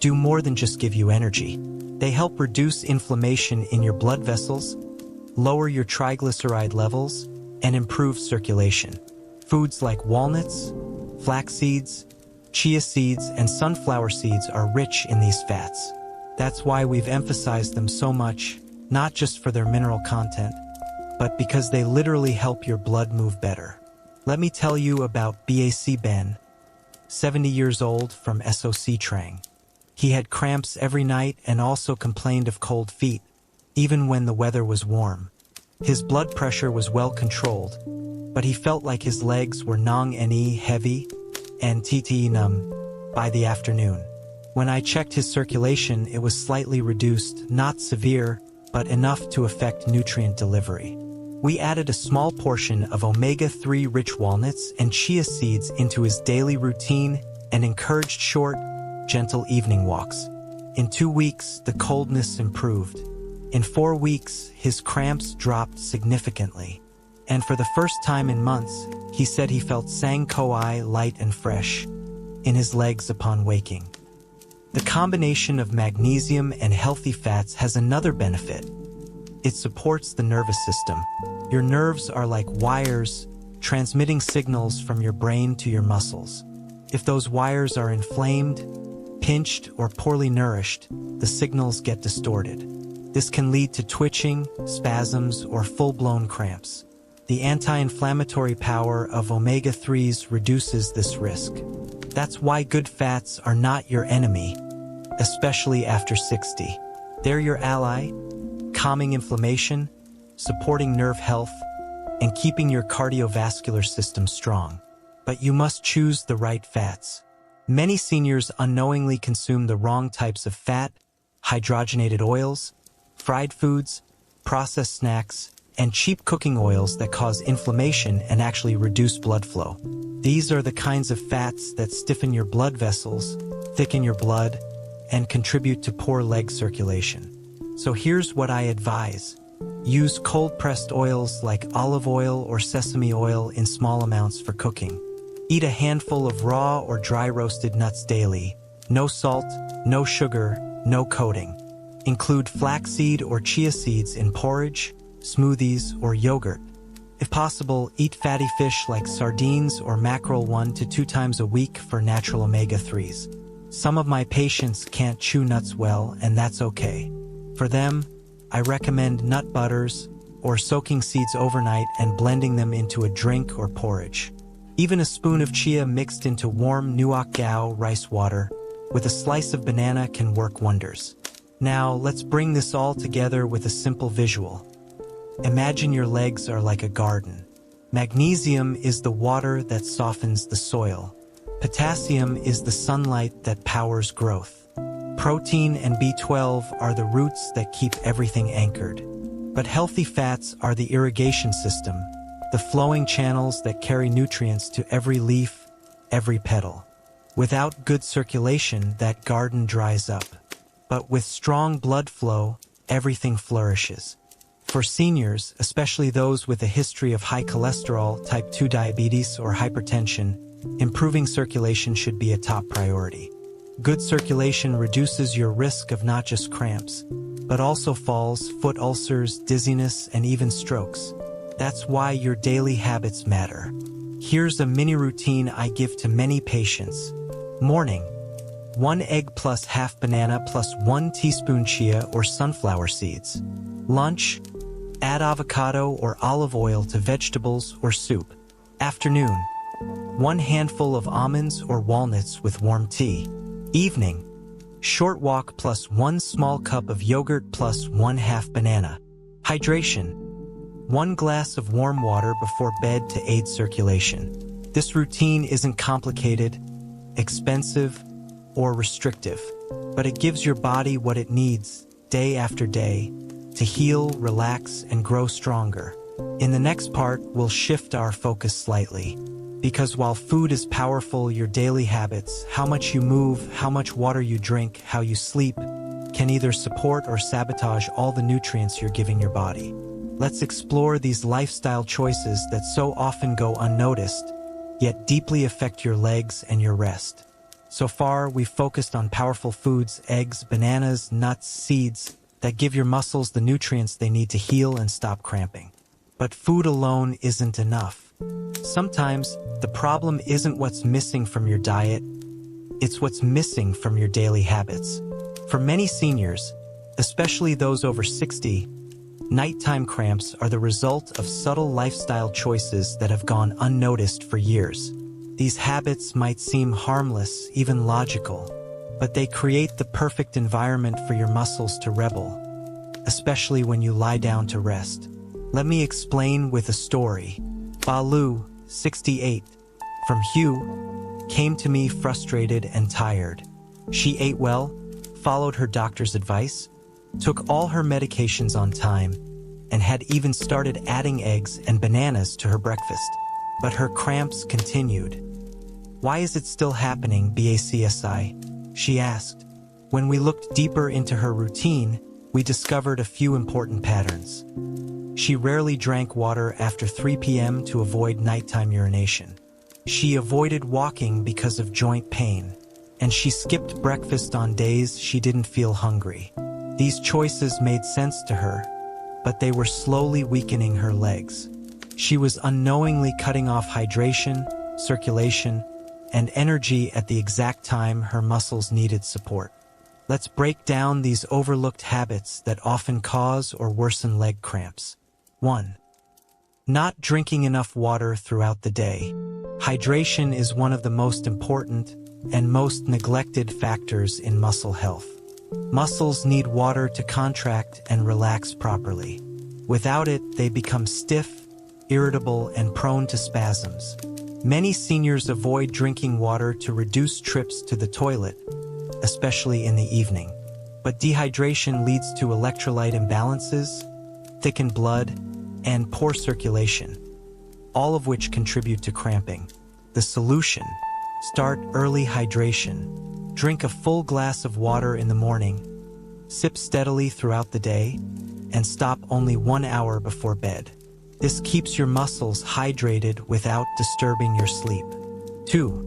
[SPEAKER 1] do more than just give you energy. They help reduce inflammation in your blood vessels, lower your triglyceride levels, and improve circulation. Foods like walnuts, flax seeds, chia seeds, and sunflower seeds are rich in these fats. That's why we've emphasized them so much, not just for their mineral content, but because they literally help your blood move better. Let me tell you about BAC Ben, 70 years old from SOC Trang. He had cramps every night and also complained of cold feet, even when the weather was warm. His blood pressure was well controlled, but he felt like his legs were nong ne heavy and tte numb by the afternoon. When I checked his circulation, it was slightly reduced, not severe, but enough to affect nutrient delivery. We added a small portion of omega-3 rich walnuts and chia seeds into his daily routine and encouraged short, gentle evening walks. In 2 weeks, the coldness improved. In 4 weeks, his cramps dropped significantly. And for the first time in months, he said he felt sang koi light and fresh in his legs upon waking. The combination of magnesium and healthy fats has another benefit. It supports the nervous system. Your nerves are like wires transmitting signals from your brain to your muscles. If those wires are inflamed, pinched, or poorly nourished, the signals get distorted. This can lead to twitching, spasms, or full-blown cramps. The anti-inflammatory power of omega-3s reduces this risk. That's why good fats are not your enemy, especially after 60. They're your ally, calming inflammation, supporting nerve health, and keeping your cardiovascular system strong. But you must choose the right fats. Many seniors unknowingly consume the wrong types of fat, hydrogenated oils, fried foods, processed snacks, and cheap cooking oils that cause inflammation and actually reduce blood flow. These are the kinds of fats that stiffen your blood vessels, thicken your blood, and contribute to poor leg circulation. So here's what I advise. Use cold-pressed oils like olive oil or sesame oil in small amounts for cooking. Eat a handful of raw or dry-roasted nuts daily. No salt, no sugar, no coating. Include flaxseed or chia seeds in porridge, smoothies, or yogurt. If possible, eat fatty fish like sardines or mackerel 1 to 2 times a week for natural omega-3s. Some of my patients can't chew nuts well, and that's okay. For them, I recommend nut butters or soaking seeds overnight and blending them into a drink or porridge. Even a spoon of chia mixed into warm nuoc gao rice water with a slice of banana can work wonders. Now, let's bring this all together with a simple visual. Imagine your legs are like a garden. Magnesium is the water that softens the soil. Potassium is the sunlight that powers growth. Protein and B12 are the roots that keep everything anchored. But healthy fats are the irrigation system, the flowing channels that carry nutrients to every leaf, every petal. Without good circulation, that garden dries up. But with strong blood flow, everything flourishes. For seniors, especially those with a history of high cholesterol, type 2 diabetes, or hypertension, improving circulation should be a top priority. Good circulation reduces your risk of not just cramps, but also falls, foot ulcers, dizziness, and even strokes. That's why your daily habits matter. Here's a mini routine I give to many patients. Morning: 1 egg plus half banana plus 1 teaspoon chia or sunflower seeds. Lunch: add avocado or olive oil to vegetables or soup. Afternoon: 1 handful of almonds or walnuts with warm tea. Evening: short walk plus 1 small cup of yogurt plus 1/2 banana. Hydration: 1 glass of warm water before bed to aid circulation. This routine isn't complicated, expensive, or restrictive, but it gives your body what it needs day after day to heal, relax, and grow stronger. In the next part, we'll shift our focus slightly. Because while food is powerful, your daily habits, how much you move, how much water you drink, how you sleep, can either support or sabotage all the nutrients you're giving your body. Let's explore these lifestyle choices that so often go unnoticed, yet deeply affect your legs and your rest. So far, we've focused on powerful foods, eggs, bananas, nuts, seeds, that give your muscles the nutrients they need to heal and stop cramping. But food alone isn't enough. Sometimes, the problem isn't what's missing from your diet, it's what's missing from your daily habits. For many seniors, especially those over 60, nighttime cramps are the result of subtle lifestyle choices that have gone unnoticed for years. These habits might seem harmless, even logical, but they create the perfect environment for your muscles to rebel, especially when you lie down to rest. Let me explain with a story. Balu, 68, from Hugh, came to me frustrated and tired. She ate well, followed her doctor's advice, took all her medications on time, and had even started adding eggs and bananas to her breakfast. But her cramps continued. "Why is it still happening, BACSI?" she asked. When we looked deeper into her routine, we discovered a few important patterns. She rarely drank water after 3 p.m. to avoid nighttime urination. She avoided walking because of joint pain, and she skipped breakfast on days she didn't feel hungry. These choices made sense to her, but they were slowly weakening her legs. She was unknowingly cutting off hydration, circulation, and energy at the exact time her muscles needed support. Let's break down these overlooked habits that often cause or worsen leg cramps. 1. Not drinking enough water throughout the day. Hydration is one of the most important and most neglected factors in muscle health. Muscles need water to contract and relax properly. Without it, they become stiff, irritable, and prone to spasms. Many seniors avoid drinking water to reduce trips to the toilet, especially in the evening. But dehydration leads to electrolyte imbalances, thickened blood, and poor circulation, all of which contribute to cramping. The solution: start early hydration. Drink a full glass of water in the morning, sip steadily throughout the day, and stop only 1 hour before bed. This keeps your muscles hydrated without disturbing your sleep. 2.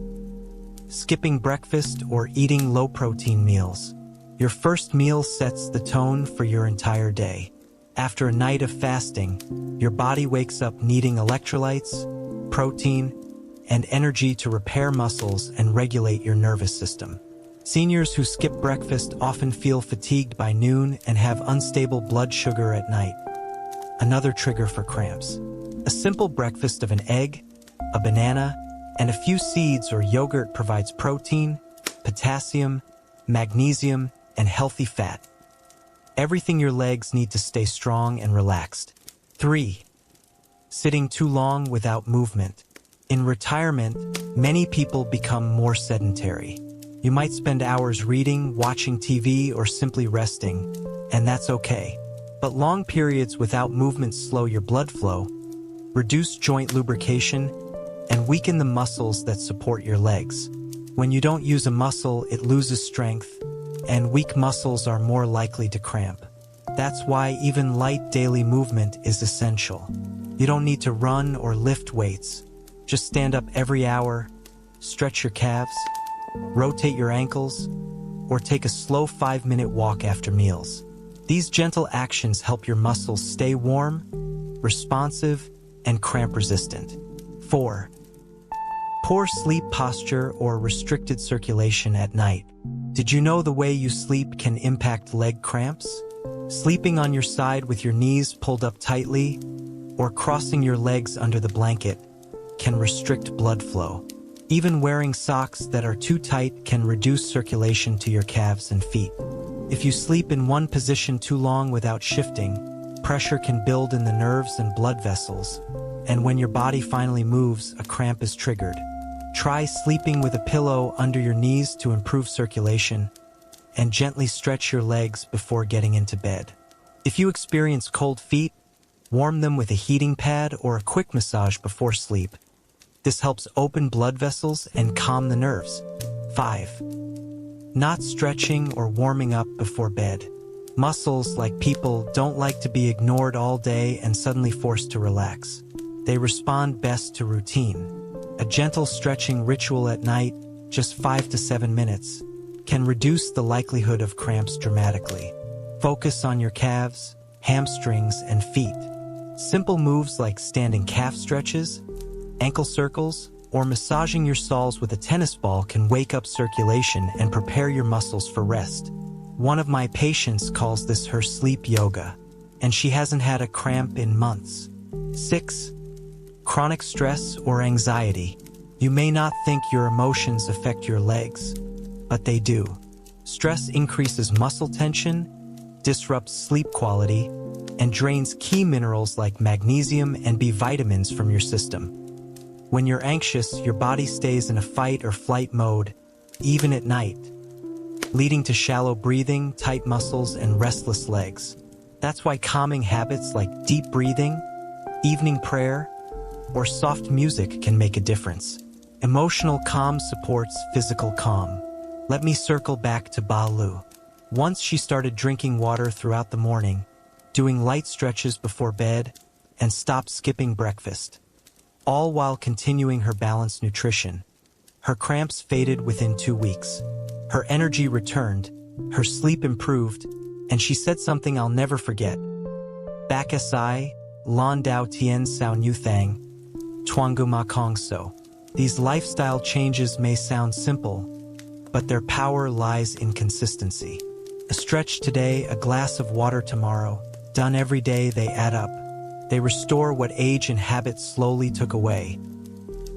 [SPEAKER 1] Skipping breakfast or eating low-protein meals. Your first meal sets the tone for your entire day. After a night of fasting, your body wakes up needing electrolytes, protein, and energy to repair muscles and regulate your nervous system. Seniors who skip breakfast often feel fatigued by noon and have unstable blood sugar at night. Another trigger for cramps. A simple breakfast of an egg, a banana, and a few seeds or yogurt provides protein, potassium, magnesium, and healthy fat. Everything your legs need to stay strong and relaxed. 3. Sitting too long without movement. In retirement, many people become more sedentary. You might spend hours reading, watching TV, or simply resting, and that's okay. But long periods without movement slow your blood flow, reduce joint lubrication, and weaken the muscles that support your legs. When you don't use a muscle, it loses strength, and weak muscles are more likely to cramp. That's why even light daily movement is essential. You don't need to run or lift weights. Just stand up every hour, stretch your calves, rotate your ankles, or take a slow 5-minute walk after meals. These gentle actions help your muscles stay warm, responsive, and cramp-resistant. 4. Poor sleep posture or restricted circulation at night. Did you know the way you sleep can impact leg cramps? Sleeping on your side with your knees pulled up tightly or crossing your legs under the blanket can restrict blood flow. Even wearing socks that are too tight can reduce circulation to your calves and feet. If you sleep in one position too long without shifting, pressure can build in the nerves and blood vessels, and when your body finally moves, a cramp is triggered. Try sleeping with a pillow under your knees to improve circulation, and gently stretch your legs before getting into bed. If you experience cold feet, warm them with a heating pad or a quick massage before sleep. This helps open blood vessels and calm the nerves. 5. Not stretching or warming up before bed. Muscles, like people, don't like to be ignored all day and suddenly forced to relax. They respond best to routine. A gentle stretching ritual at night, just 5 to 7 minutes, can reduce the likelihood of cramps dramatically. Focus on your calves, hamstrings, and feet. Simple moves like standing calf stretches, ankle circles, or massaging your soles with a tennis ball can wake up circulation and prepare your muscles for rest. One of my patients calls this her sleep yoga, and she hasn't had a cramp in months. 6. Chronic stress or anxiety. You may not think your emotions affect your legs, but they do. Stress increases muscle tension, disrupts sleep quality, and drains key minerals like magnesium and B vitamins from your system. When you're anxious, your body stays in a fight or flight mode, even at night, leading to shallow breathing, tight muscles, and restless legs. That's why calming habits like deep breathing, evening prayer, or soft music can make a difference. Emotional calm supports physical calm. Let me circle back to Balu. Once she started drinking water throughout the morning, doing light stretches before bed, and stopped skipping breakfast, all while continuing her balanced nutrition. Her cramps faded within 2 weeks. Her energy returned, her sleep improved, and she said something I'll never forget. Bak Sai, Lan Dao Tien Sao Nu Thang, Tuangu Ma Kong So. These lifestyle changes may sound simple, but their power lies in consistency. A stretch today, a glass of water tomorrow, done every day, they add up. They restore what age and habit slowly took away.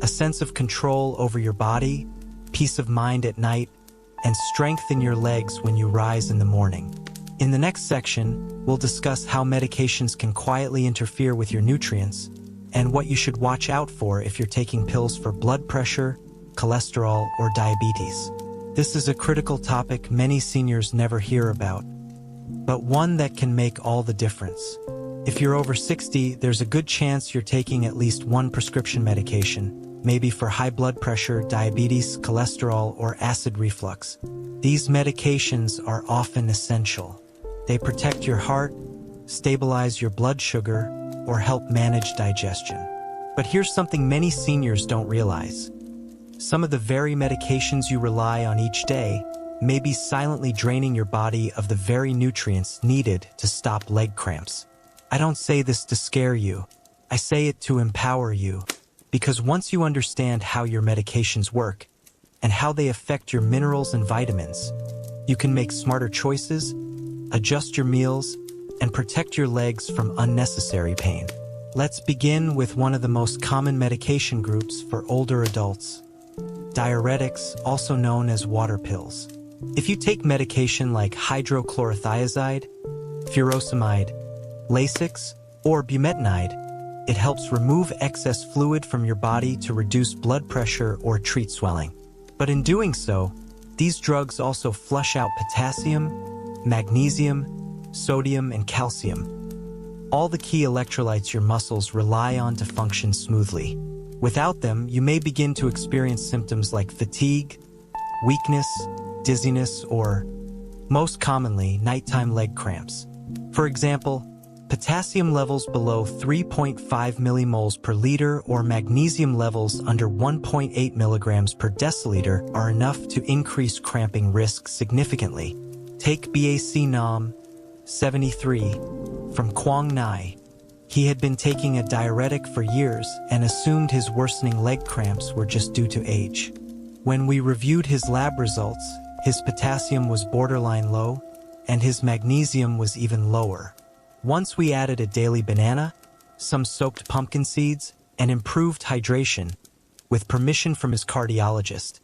[SPEAKER 1] A sense of control over your body, peace of mind at night, and strength in your legs when you rise in the morning. In the next section, we'll discuss how medications can quietly interfere with your nutrients and what you should watch out for if you're taking pills for blood pressure, cholesterol, or diabetes. This is a critical topic many seniors never hear about, but one that can make all the difference. If you're over 60, there's a good chance you're taking at least one prescription medication, maybe for high blood pressure, diabetes, cholesterol, or acid reflux. These medications are often essential. They protect your heart, stabilize your blood sugar, or help manage digestion. But here's something many seniors don't realize. Some of the very medications you rely on each day may be silently draining your body of the very nutrients needed to stop leg cramps. I don't say this to scare you. I say it to empower you, because once you understand how your medications work and how they affect your minerals and vitamins, you can make smarter choices, adjust your meals, and protect your legs from unnecessary pain. Let's begin with one of the most common medication groups for older adults: diuretics, also known as water pills. If you take medication like hydrochlorothiazide, furosemide, Lasix, or bumetanide, it helps remove excess fluid from your body to reduce blood pressure or treat swelling. But in doing so, these drugs also flush out potassium, magnesium, sodium, and calcium, all the key electrolytes your muscles rely on to function smoothly. Without them, you may begin to experience symptoms like fatigue, weakness, dizziness, or, most commonly, nighttime leg cramps. For example, potassium levels below 3.5 millimoles per liter or magnesium levels under 1.8 milligrams per deciliter are enough to increase cramping risk significantly. Take Bac Nam, 73, from Quang Nai. He had been taking a diuretic for years and assumed his worsening leg cramps were just due to age. When we reviewed his lab results, his potassium was borderline low, and his magnesium was even lower. Once we added a daily banana, some soaked pumpkin seeds, and improved hydration, with permission from his cardiologist,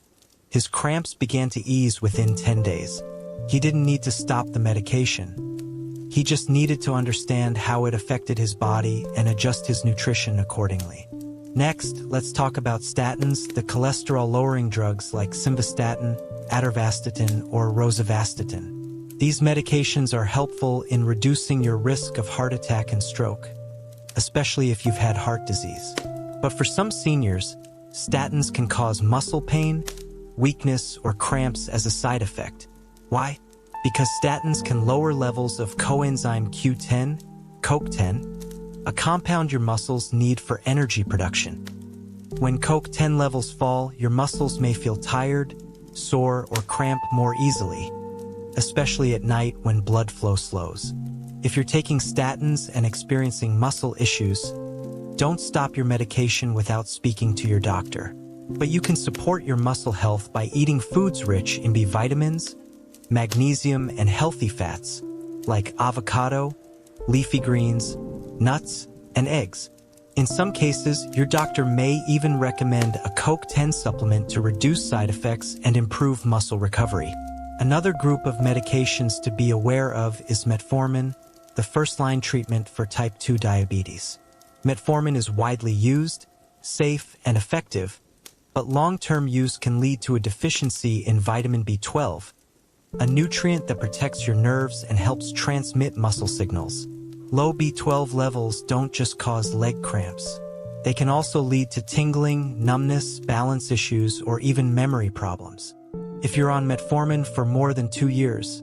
[SPEAKER 1] his cramps began to ease within 10 days. He didn't need to stop the medication. He just needed to understand how it affected his body and adjust his nutrition accordingly. Next, let's talk about statins, the cholesterol-lowering drugs like simvastatin, atorvastatin, or rosuvastatin. These medications are helpful in reducing your risk of heart attack and stroke, especially if you've had heart disease. But for some seniors, statins can cause muscle pain, weakness, or cramps as a side effect. Why? Because statins can lower levels of coenzyme Q10, CoQ10, a compound your muscles need for energy production. When CoQ10 levels fall, your muscles may feel tired, sore, or cramp more easily, especially at night when blood flow slows. If you're taking statins and experiencing muscle issues, don't stop your medication without speaking to your doctor. But you can support your muscle health by eating foods rich in B vitamins, magnesium, and healthy fats, like avocado, leafy greens, nuts, and eggs. In some cases, your doctor may even recommend a CoQ10 supplement to reduce side effects and improve muscle recovery. Another group of medications to be aware of is metformin, the first-line treatment for type 2 diabetes. Metformin is widely used, safe, and effective, but long-term use can lead to a deficiency in vitamin B12, a nutrient that protects your nerves and helps transmit muscle signals. Low B12 levels don't just cause leg cramps. They can also lead to tingling, numbness, balance issues, or even memory problems. If you're on metformin for more than 2 years,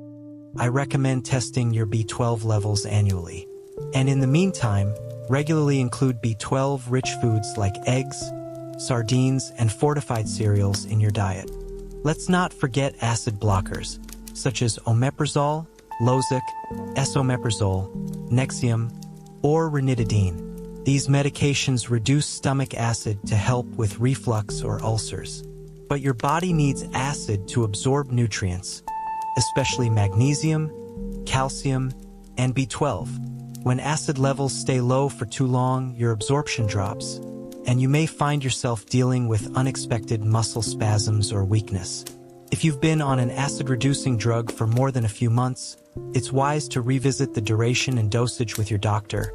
[SPEAKER 1] I recommend testing your B12 levels annually. And in the meantime, regularly include B12-rich foods like eggs, sardines, and fortified cereals in your diet. Let's not forget acid blockers, such as omeprazole, Losec, esomeprazole, Nexium, or ranitidine. These medications reduce stomach acid to help with reflux or ulcers. But your body needs acid to absorb nutrients, especially magnesium, calcium, and B12. When acid levels stay low for too long, your absorption drops, and you may find yourself dealing with unexpected muscle spasms or weakness. If you've been on an acid-reducing drug for more than a few months, it's wise to revisit the duration and dosage with your doctor,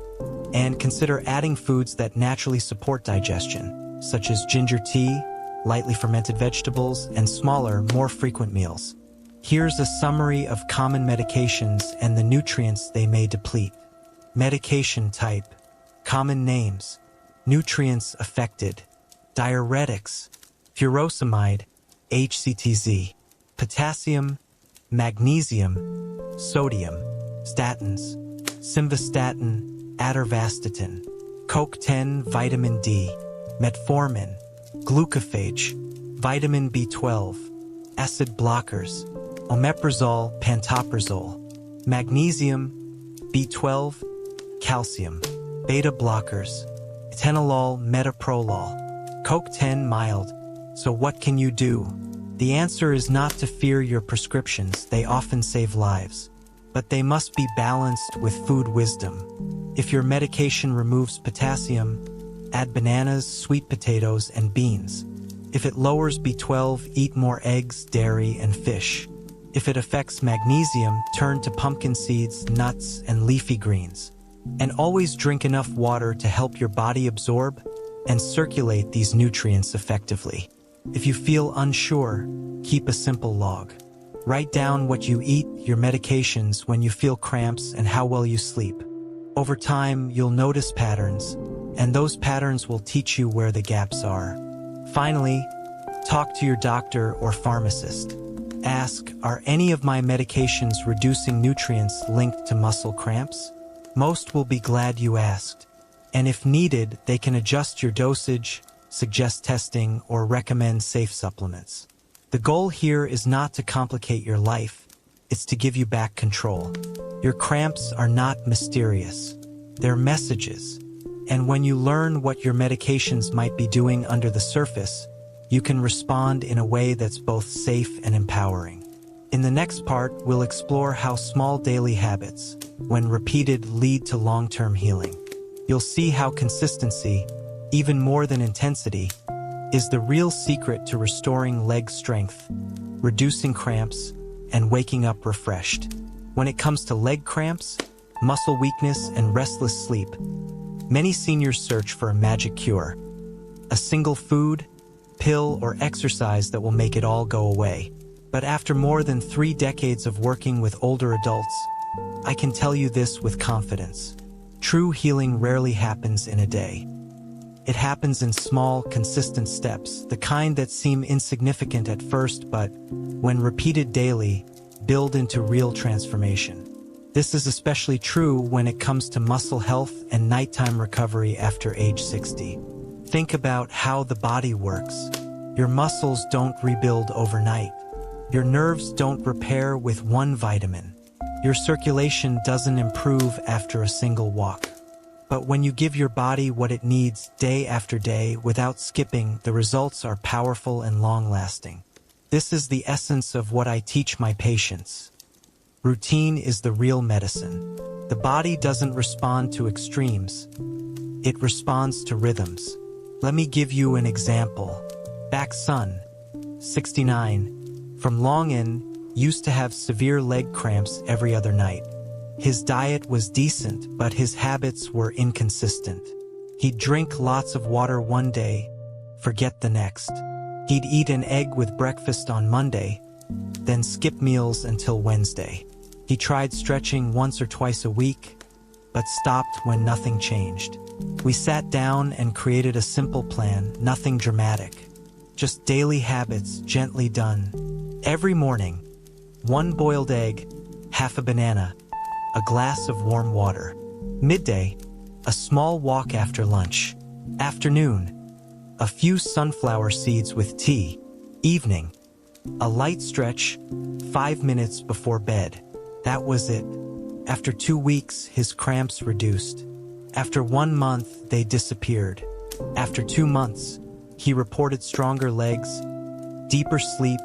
[SPEAKER 1] and consider adding foods that naturally support digestion, such as ginger tea, lightly fermented vegetables, and smaller, more frequent meals. Here's a summary of common medications and the nutrients they may deplete. Medication type, common names, nutrients affected, diuretics, furosemide, HCTZ, potassium, magnesium, sodium, statins, simvastatin, atorvastatin, CoQ10, vitamin D, metformin, glucophage, vitamin B12, acid blockers, omeprazole, pantoprazole, magnesium, B12, calcium, beta blockers, atenolol, metoprolol, CoQ10 mild. So what can you do? The answer is not to fear your prescriptions. They often save lives. But they must be balanced with food wisdom. If your medication removes potassium, add bananas, sweet potatoes, and beans. If it lowers B12, eat more eggs, dairy, and fish. If it affects magnesium, turn to pumpkin seeds, nuts, and leafy greens. And always drink enough water to help your body absorb and circulate these nutrients effectively. If you feel unsure, keep a simple log. Write down what you eat, your medications, when you feel cramps, and how well you sleep. Over time, you'll notice patterns, and those patterns will teach you where the gaps are. Finally, talk to your doctor or pharmacist. Ask, are any of my medications reducing nutrients linked to muscle cramps? Most will be glad you asked. And if needed, they can adjust your dosage, suggest testing, or recommend safe supplements. The goal here is not to complicate your life, it's to give you back control. Your cramps are not mysterious. They're messages. And when you learn what your medications might be doing under the surface, you can respond in a way that's both safe and empowering. In the next part, we'll explore how small daily habits, when repeated, lead to long-term healing. You'll see how consistency, even more than intensity, is the real secret to restoring leg strength, reducing cramps, and waking up refreshed. When it comes to leg cramps, muscle weakness, and restless sleep, many seniors search for a magic cure, a single food, pill, or exercise that will make it all go away. But after more than 3 decades of working with older adults, I can tell you this with confidence. True healing rarely happens in a day. It happens in small, consistent steps, the kind that seem insignificant at first, but, when repeated daily, build into real transformation. This is especially true when it comes to muscle health and nighttime recovery after age 60. Think about how the body works. Your muscles don't rebuild overnight. Your nerves don't repair with one vitamin. Your circulation doesn't improve after a single walk. But when you give your body what it needs day after day without skipping, the results are powerful and long-lasting. This is the essence of what I teach my patients. Routine is the real medicine. The body doesn't respond to extremes. It responds to rhythms. Let me give you an example. Back Son, 69, from Longin, used to have severe leg cramps every other night. His diet was decent, but his habits were inconsistent. He'd drink lots of water one day, forget the next. He'd eat an egg with breakfast on Monday, then skip meals until Wednesday. He tried stretching once or twice a week, but stopped when nothing changed. We sat down and created a simple plan, nothing dramatic. Just daily habits, gently done. Every morning, 1 boiled egg, half a banana, a glass of warm water. Midday, a small walk after lunch. Afternoon, a few sunflower seeds with tea. Evening, a light stretch, 5 minutes before bed. That was it. After 2 weeks, his cramps reduced. After 1 month, they disappeared. After 2 months, he reported stronger legs, deeper sleep,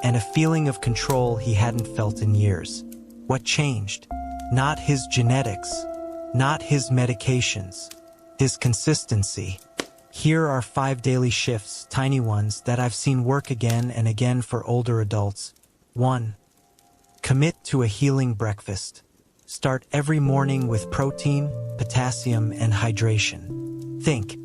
[SPEAKER 1] and a feeling of control he hadn't felt in years. What changed? Not his genetics, not his medications, his consistency. Here are 5 daily shifts, tiny ones, that I've seen work again and again for older adults. 1. Commit to a healing breakfast. Start every morning with protein, potassium, and hydration. Think,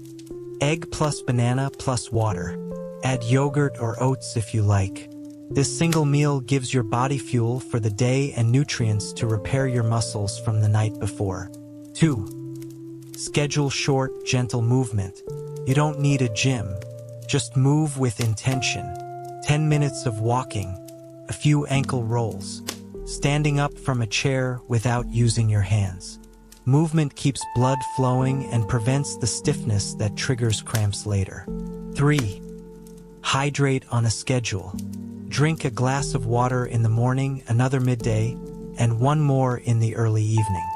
[SPEAKER 1] egg plus banana plus water. Add yogurt or oats if you like. This single meal gives your body fuel for the day and nutrients to repair your muscles from the night before. 2. Schedule short, gentle movement. You don't need a gym. Just move with intention. 10 minutes of walking, a few ankle rolls, standing up from a chair without using your hands. Movement keeps blood flowing and prevents the stiffness that triggers cramps later. 3. Hydrate on a schedule. Drink a glass of water in the morning, another midday, and 1 more in the early evening.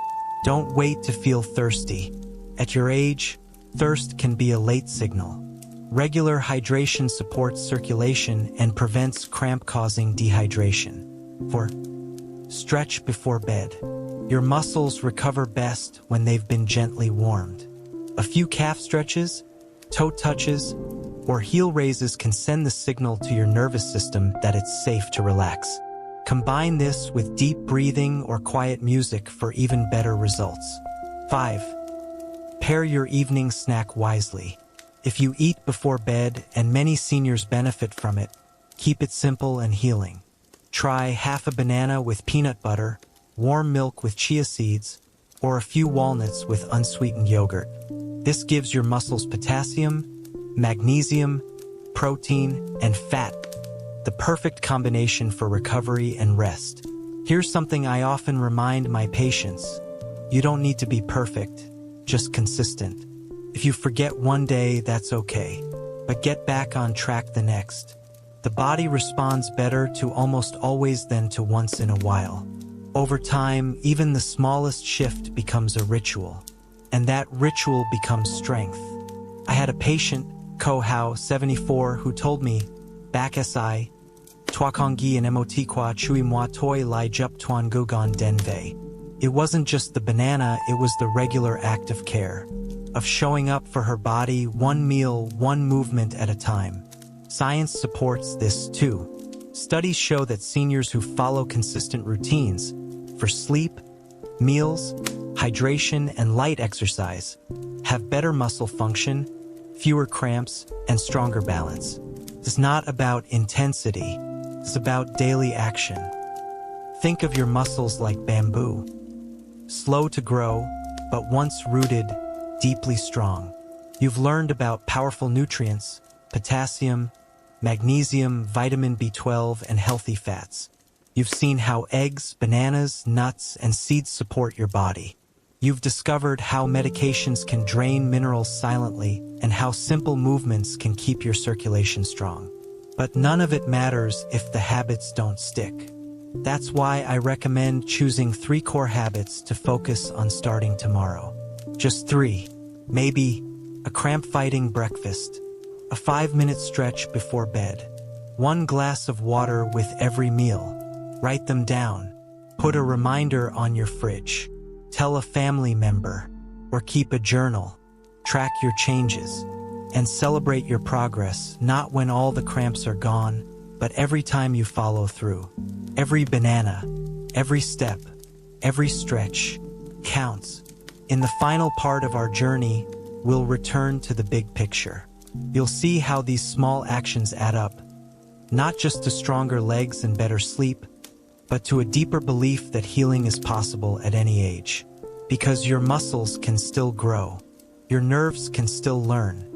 [SPEAKER 1] Don't wait to feel thirsty. At your age, thirst can be a late signal. Regular hydration supports circulation and prevents cramp-causing dehydration. 4. Stretch before bed. Your muscles recover best when they've been gently warmed. A few calf stretches, toe touches, or heel raises can send the signal to your nervous system that it's safe to relax. Combine this with deep breathing or quiet music for even better results. 5. Pair your evening snack wisely. If you eat before bed, and many seniors benefit from it, keep it simple and healing. Try half a banana with peanut butter, warm milk with chia seeds, or a few walnuts with unsweetened yogurt. This gives your muscles potassium, magnesium, protein, and fat, the perfect combination for recovery and rest. Here's something I often remind my patients. You don't need to be perfect, just consistent. If you forget one day, that's okay, but get back on track the next. The body responds better to almost always than to once in a while. Over time, even the smallest shift becomes a ritual, and that ritual becomes strength. I had a patient, Ko Hao, 74, who told me, "Back si, Twa kongi and emotikwa chui moi toi lai jup tuan gugon denve." It wasn't just the banana, it was the regular act of care, of showing up for her body, 1 meal, 1 movement at a time. Science supports this too. Studies show that seniors who follow consistent routines for sleep, meals, hydration, and light exercise have better muscle function, fewer cramps, and stronger balance. It's not about intensity, it's about daily action. Think of your muscles like bamboo. Slow to grow, but once rooted, deeply strong. You've learned about powerful nutrients, potassium, magnesium, vitamin B12, and healthy fats. You've seen how eggs, bananas, nuts, and seeds support your body. You've discovered how medications can drain minerals silently and how simple movements can keep your circulation strong. But none of it matters if the habits don't stick. That's why I recommend choosing 3 core habits to focus on starting tomorrow. Just 3. Maybe a cramp-fighting breakfast, a 5-minute stretch before bed, 1 glass of water with every meal. Write them down. Put a reminder on your fridge. Tell a family member, or keep a journal. Track your changes, and celebrate your progress, not when all the cramps are gone, but every time you follow through. Every banana, every step, every stretch counts. In the final part of our journey, we'll return to the big picture. You'll see how these small actions add up, not just to stronger legs and better sleep, but to a deeper belief that healing is possible at any age. Because your muscles can still grow, your nerves can still learn,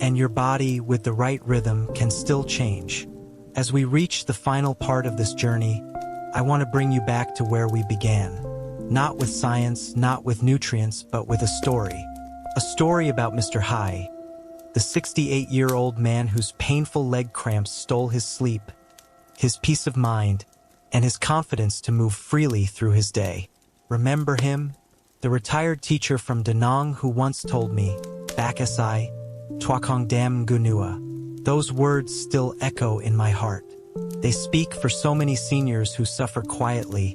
[SPEAKER 1] and your body with the right rhythm can still change. As we reach the final part of this journey, I want to bring you back to where we began. Not with science, not with nutrients, but with a story. A story about Mr. High, the 68-year-old man whose painful leg cramps stole his sleep, his peace of mind, and his confidence to move freely through his day. Remember him? The retired teacher from Da Nang who once told me, Bakasai, Twakong Dam Gunua. Those words still echo in my heart. They speak for so many seniors who suffer quietly,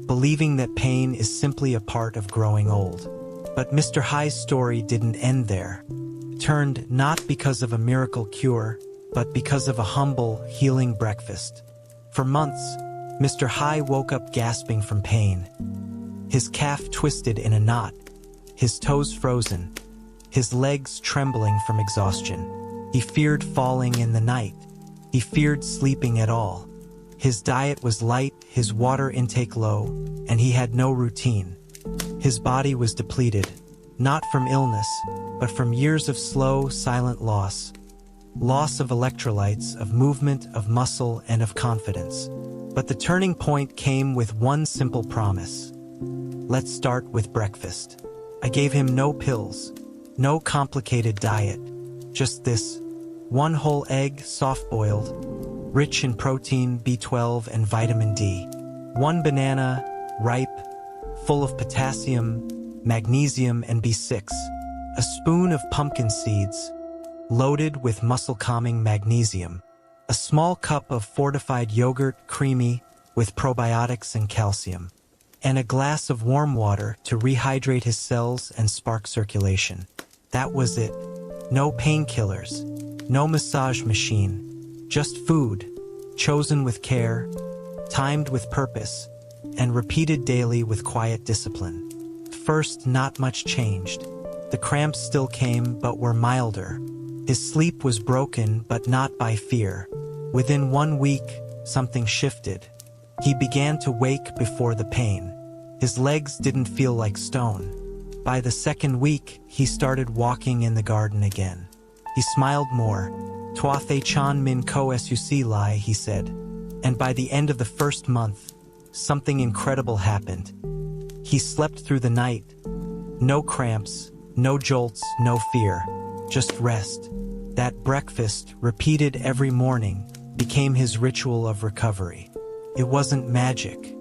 [SPEAKER 1] believing that pain is simply a part of growing old. But Mr. High's story didn't end there. It turned not because of a miracle cure, but because of a humble, healing breakfast. For months, Mr. High woke up gasping from pain. His calf twisted in a knot, his toes frozen, his legs trembling from exhaustion. He feared falling in the night. He feared sleeping at all. His diet was light, his water intake low, and he had no routine. His body was depleted, not from illness, but from years of slow, silent loss. Loss of electrolytes, of movement, of muscle, and of confidence. But the turning point came with one simple promise. Let's start with breakfast. I gave him no pills, no complicated diet, just this. 1 whole egg, soft-boiled, rich in protein, B12, and vitamin D. 1 banana, ripe, full of potassium, magnesium, and B6. A spoon of pumpkin seeds, loaded with muscle-calming magnesium. A small cup of fortified yogurt, creamy, with probiotics and calcium. And a glass of warm water to rehydrate his cells and spark circulation. That was it. No painkillers, no massage machine, just food, chosen with care, timed with purpose, and repeated daily with quiet discipline. First, not much changed. The cramps still came, but were milder. His sleep was broken, but not by fear. Within 1 week, something shifted. He began to wake before the pain. His legs didn't feel like stone. By the 2nd week, he started walking in the garden again. He smiled more. Tua Thay Chan Min Ko Suc Lai, he said. And by the end of the 1st month, something incredible happened. He slept through the night. No cramps, no jolts, no fear. Just rest. That breakfast, repeated every morning, became his ritual of recovery. It wasn't magic.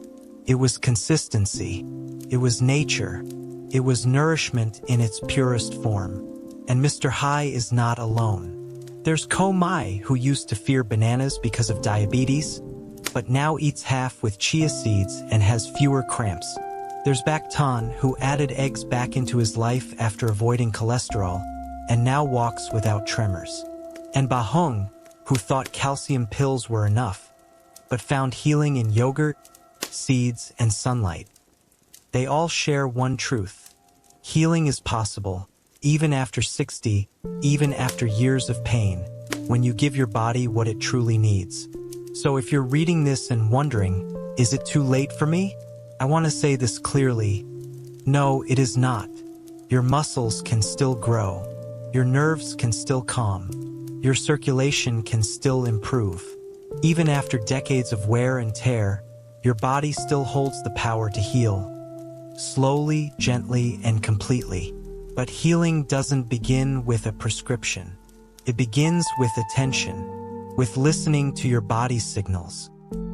[SPEAKER 1] It was consistency. It was nature. It was nourishment in its purest form. And Mr. High is not alone. There's Ko Mai, who used to fear bananas because of diabetes, but now eats half with chia seeds and has fewer cramps. There's Bak Tan, who added eggs back into his life after avoiding cholesterol, and now walks without tremors. And Ba Hung, who thought calcium pills were enough, but found healing in yogurt, seeds, and sunlight. They all share one truth. Healing is possible, even after 60, even after years of pain, when you give your body what it truly needs. So if you're reading this and wondering, is it too late for me? I want to say this clearly. No, it is not. Your muscles can still grow. Your nerves can still calm. Your circulation can still improve. Even after decades of wear and tear, your body still holds the power to heal. Slowly, gently, and completely. But healing doesn't begin with a prescription. It begins with attention. with listening to your body's signals,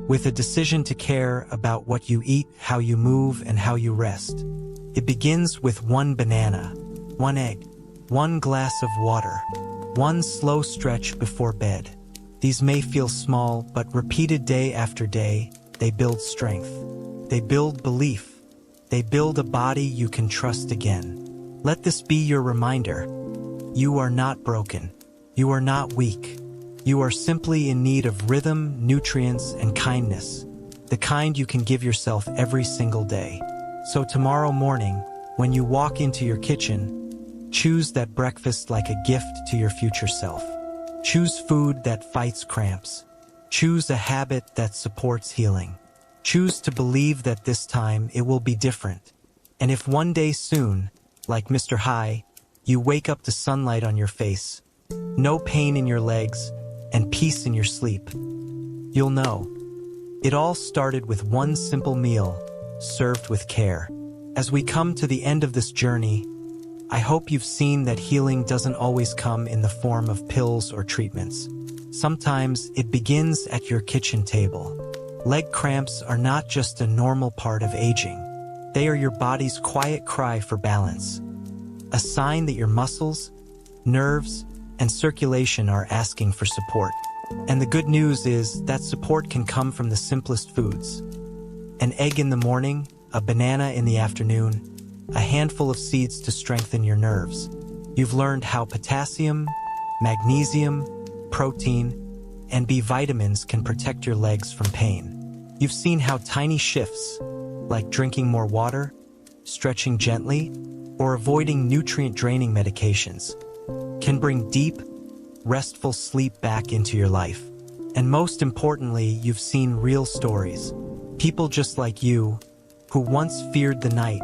[SPEAKER 1] with a decision to care about what you eat, how you move, and how you rest. It begins with one banana, one egg, one glass of water, one slow stretch before bed. These may feel small, but repeated day after day, they build strength. They build belief. They build a body you can trust again. Let this be your reminder. You are not broken. You are not weak. You are simply in need of rhythm, nutrients, and kindness, the kind you can give yourself every single day. So tomorrow morning, when you walk into your kitchen, choose that breakfast like a gift to your future self. Choose food that fights cramps. Choose a habit that supports healing. Choose to believe that this time it will be different. And if one day soon, like Mr. High, you wake up to sunlight on your face, no pain in your legs, and peace in your sleep, you'll know. It all started with one simple meal, served with care. As we come to the end of this journey, I hope you've seen that healing doesn't always come in the form of pills or treatments. Sometimes it begins at your kitchen table. Leg cramps are not just a normal part of aging. They are your body's quiet cry for balance. A sign that your muscles, nerves, and circulation are asking for support. And the good news is that support can come from the simplest foods. An egg in the morning, a banana in the afternoon, a handful of seeds to strengthen your nerves. You've learned how potassium, magnesium, protein, and B vitamins can protect your legs from pain. You've seen how tiny shifts, like drinking more water, stretching gently, or avoiding nutrient-draining medications, can bring deep, restful sleep back into your life. And most importantly, you've seen real stories. People just like you, who once feared the night,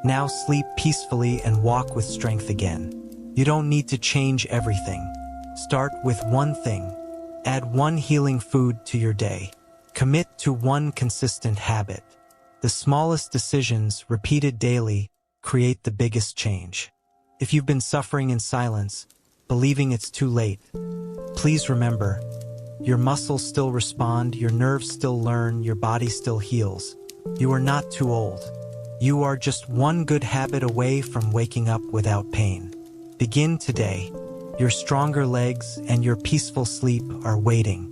[SPEAKER 1] now sleep peacefully and walk with strength again. You don't need to change everything. Start with one thing. Add one healing food to your day. Commit to one consistent habit. The smallest decisions, repeated daily, create the biggest change. If you've been suffering in silence, believing it's too late, please remember, your muscles still respond, your nerves still learn, your body still heals. You are not too old. You are just one good habit away from waking up without pain. Begin today. Your stronger legs and your peaceful sleep are waiting.